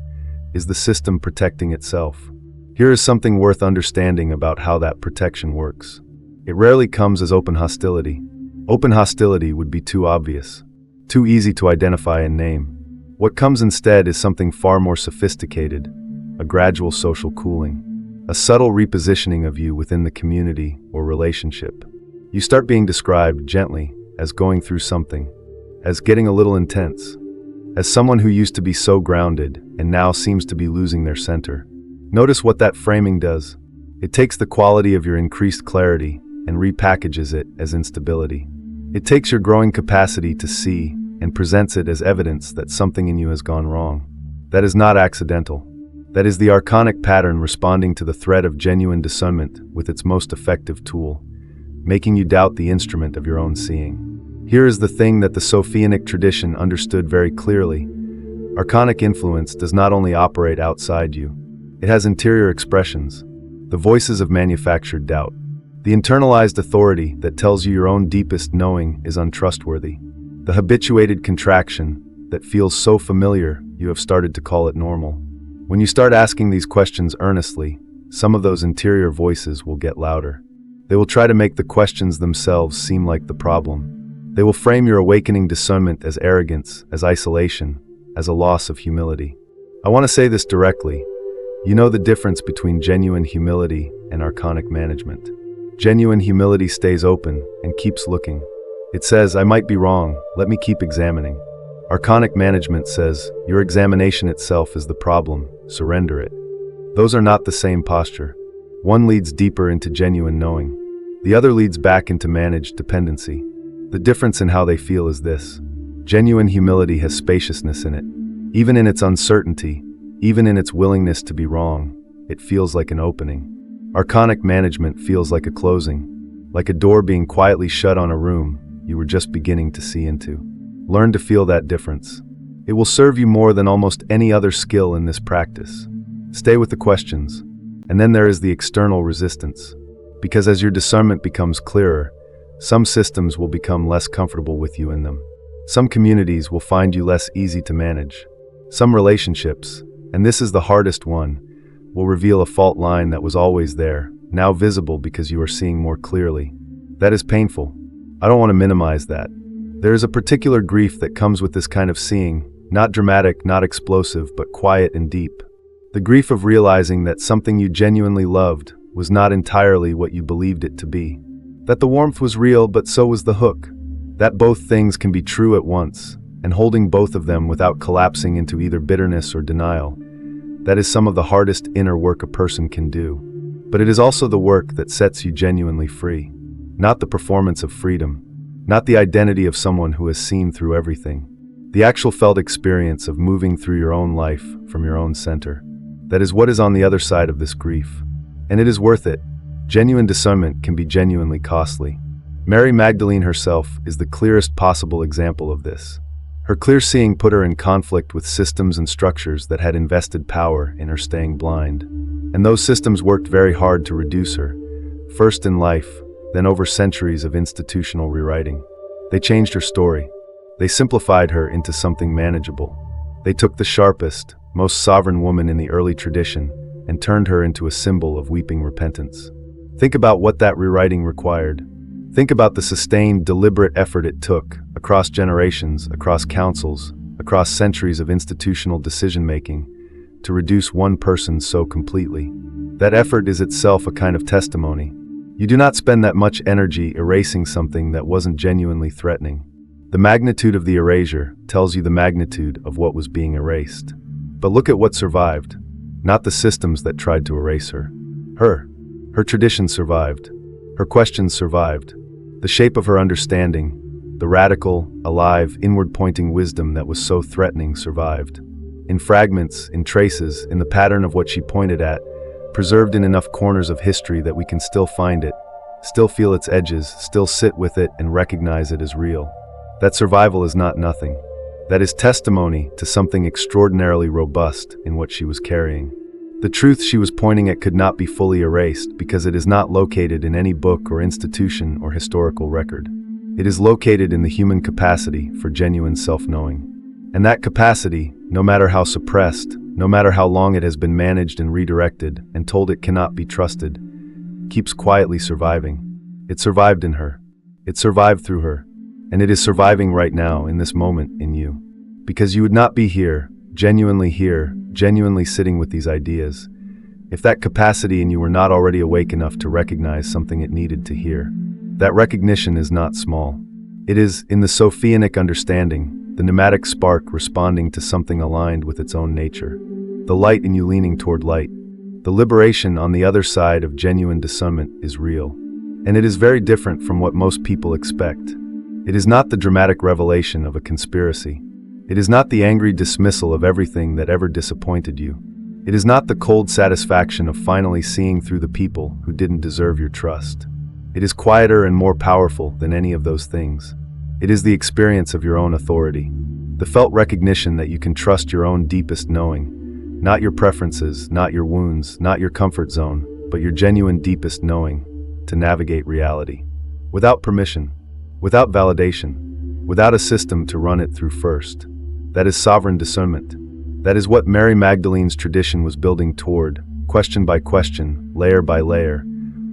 is the system protecting itself. Here is something worth understanding about how that protection works. It rarely comes as open hostility. Open hostility would be too obvious, too easy to identify and name. What comes instead is something far more sophisticated, a gradual social cooling, a subtle repositioning of you within the community or relationship. You start being described gently as going through something, as getting a little intense, as someone who used to be so grounded and now seems to be losing their center. Notice what that framing does. It takes the quality of your increased clarity and repackages it as instability. It takes your growing capacity to see and presents it as evidence that something in you has gone wrong. That is not accidental. That is the archonic pattern responding to the threat of genuine discernment with its most effective tool, making you doubt the instrument of your own seeing. Here is the thing that the Sophianic tradition understood very clearly. Archonic influence does not only operate outside you, it has interior expressions, the voices of manufactured doubt, the internalized authority that tells you your own deepest knowing is untrustworthy, the habituated contraction that feels so familiar you have started to call it normal. When you start asking these questions earnestly, some of those interior voices will get louder. They will try to make the questions themselves seem like the problem. They will frame your awakening discernment as arrogance, as isolation, as a loss of humility. I want to say this directly. You know the difference between genuine humility and archonic management. Genuine humility stays open and keeps looking. It says, I might be wrong, let me keep examining. Archonic management says, your examination itself is the problem, surrender it. Those are not the same posture. One leads deeper into genuine knowing. The other leads back into managed dependency. The difference in how they feel is this. Genuine humility has spaciousness in it. Even in its uncertainty, even in its willingness to be wrong, it feels like an opening. Archonic management feels like a closing, like a door being quietly shut on a room you were just beginning to see into. Learn to feel that difference. It will serve you more than almost any other skill in this practice. Stay with the questions. And then there is the external resistance. Because as your discernment becomes clearer, some systems will become less comfortable with you in them. Some communities will find you less easy to manage. Some relationships, and this is the hardest one, will reveal a fault line that was always there, now visible because you are seeing more clearly. That is painful. I don't want to minimize that. There is a particular grief that comes with this kind of seeing, not dramatic, not explosive, but quiet and deep. The grief of realizing that something you genuinely loved was not entirely what you believed it to be. That the warmth was real, but so was the hook. That both things can be true at once, and holding both of them without collapsing into either bitterness or denial. That is some of the hardest inner work a person can do. But it is also the work that sets you genuinely free. Not the performance of freedom. Not the identity of someone who has seen through everything. The actual felt experience of moving through your own life from your own center. That is what is on the other side of this grief. And it is worth it. Genuine discernment can be genuinely costly. Mary Magdalene herself is the clearest possible example of this. Her clear seeing put her in conflict with systems and structures that had invested power in her staying blind. And those systems worked very hard to reduce her, first in life, then over centuries of institutional rewriting. They changed her story. They simplified her into something manageable. They took the sharpest, most sovereign woman in the early tradition and turned her into a symbol of weeping repentance. Think about what that rewriting required. Think about the sustained, deliberate effort it took, across generations, across councils, across centuries of institutional decision-making, to reduce one person so completely. That effort is itself a kind of testimony. You do not spend that much energy erasing something that wasn't genuinely threatening. The magnitude of the erasure tells you the magnitude of what was being erased. But look at what survived. Not the systems that tried to erase her. Her tradition survived. Her questions survived. The shape of her understanding, the radical, alive, inward-pointing wisdom that was so threatening survived. In fragments, in traces, in the pattern of what she pointed at, preserved in enough corners of history that we can still find it, still feel its edges, still sit with it and recognize it as real. That survival is not nothing. That is testimony to something extraordinarily robust in what she was carrying. The truth she was pointing at could not be fully erased because it is not located in any book or institution or historical record. It is located in the human capacity for genuine self-knowing. And that capacity, no matter how suppressed, no matter how long it has been managed and redirected and told it cannot be trusted, keeps quietly surviving. It survived in her. It survived through her. And it is surviving right now, in this moment, in you. Because you would not be here, genuinely sitting with these ideas, if that capacity in you were not already awake enough to recognize something it needed to hear. That recognition is not small. It is, in the Sophianic understanding, the pneumatic spark responding to something aligned with its own nature. The light in you leaning toward light. The liberation on the other side of genuine discernment is real. And it is very different from what most people expect. It is not the dramatic revelation of a conspiracy. It is not the angry dismissal of everything that ever disappointed you. It is not the cold satisfaction of finally seeing through the people who didn't deserve your trust. It is quieter and more powerful than any of those things. It is the experience of your own authority, the felt recognition that you can trust your own deepest knowing, not your preferences, not your wounds, not your comfort zone, but your genuine deepest knowing to navigate reality. Without permission, without validation, without a system to run it through first. That is sovereign discernment. That is what Mary Magdalene's tradition was building toward, question by question, layer by layer,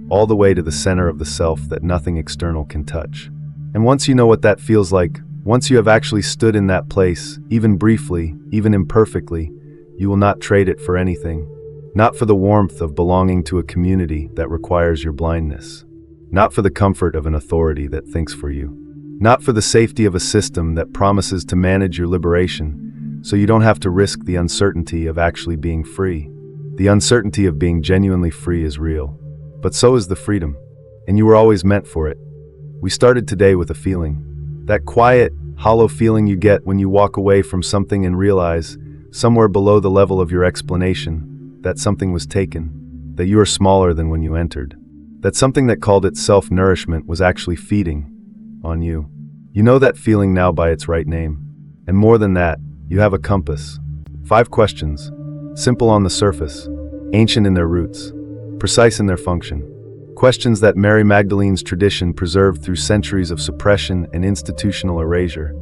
all the way to the center of the self that nothing external can touch. And once you know what that feels like, once you have actually stood in that place, even briefly, even imperfectly, you will not trade it for anything. Not for the warmth of belonging to a community that requires your blindness. Not for the comfort of an authority that thinks for you. Not for the safety of a system that promises to manage your liberation, so you don't have to risk the uncertainty of actually being free. The uncertainty of being genuinely free is real. But so is the freedom. And you were always meant for it. We started today with a feeling. That quiet, hollow feeling you get when you walk away from something and realize, somewhere below the level of your explanation, that something was taken. That you are smaller than when you entered. That something that called itself nourishment was actually feeding on you. You know that feeling now by its right name. And more than that, you have a compass. 5 questions. Simple on the surface. Ancient in their roots. Precise in their function. Questions that Mary Magdalene's tradition preserved through centuries of suppression and institutional erasure.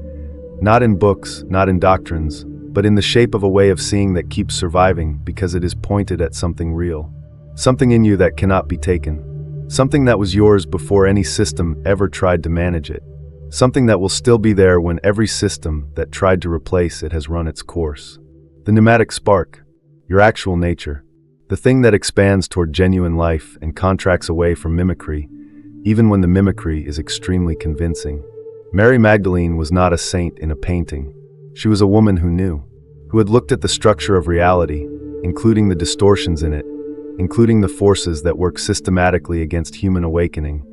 Not in books, not in doctrines, but in the shape of a way of seeing that keeps surviving because it is pointed at something real. Something in you that cannot be taken. Something that was yours before any system ever tried to manage it. Something that will still be there when every system that tried to replace it has run its course. The pneumatic spark, your actual nature, the thing that expands toward genuine life and contracts away from mimicry, even when the mimicry is extremely convincing. Mary Magdalene was not a saint in a painting. She was a woman who knew, who had looked at the structure of reality, including the distortions in it, including the forces that work systematically against human awakening,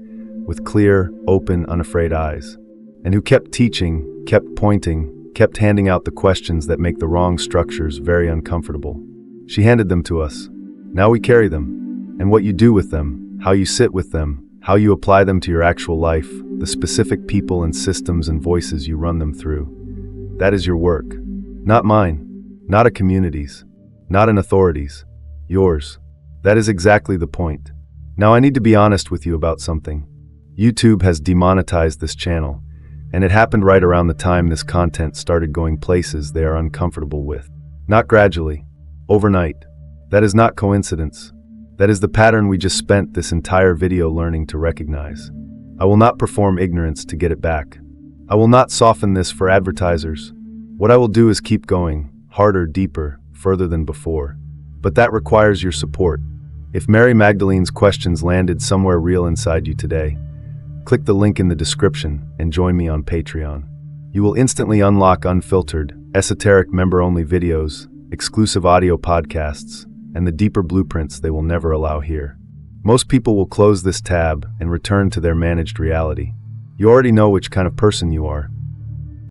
with clear, open, unafraid eyes, and who kept teaching, kept pointing, kept handing out the questions that make the wrong structures very uncomfortable. She handed them to us. Now we carry them, and what you do with them, how you sit with them, how you apply them to your actual life, the specific people and systems and voices you run them through. That is your work. Not mine, not a community's, not an authority's, yours. That is exactly the point. Now I need to be honest with you about something. YouTube has demonetized this channel, and it happened right around the time this content started going places they are uncomfortable with. Not gradually, overnight. That is not coincidence. That is the pattern we just spent this entire video learning to recognize. I will not perform ignorance to get it back. I will not soften this for advertisers. What I will do is keep going, harder, deeper, further than before. But that requires your support. If Mary Magdalene's questions landed somewhere real inside you today, click the link in the description and join me on Patreon. You will instantly unlock unfiltered, esoteric member-only videos, exclusive audio podcasts, and the deeper blueprints they will never allow here. Most people will close this tab and return to their managed reality. You already know which kind of person you are.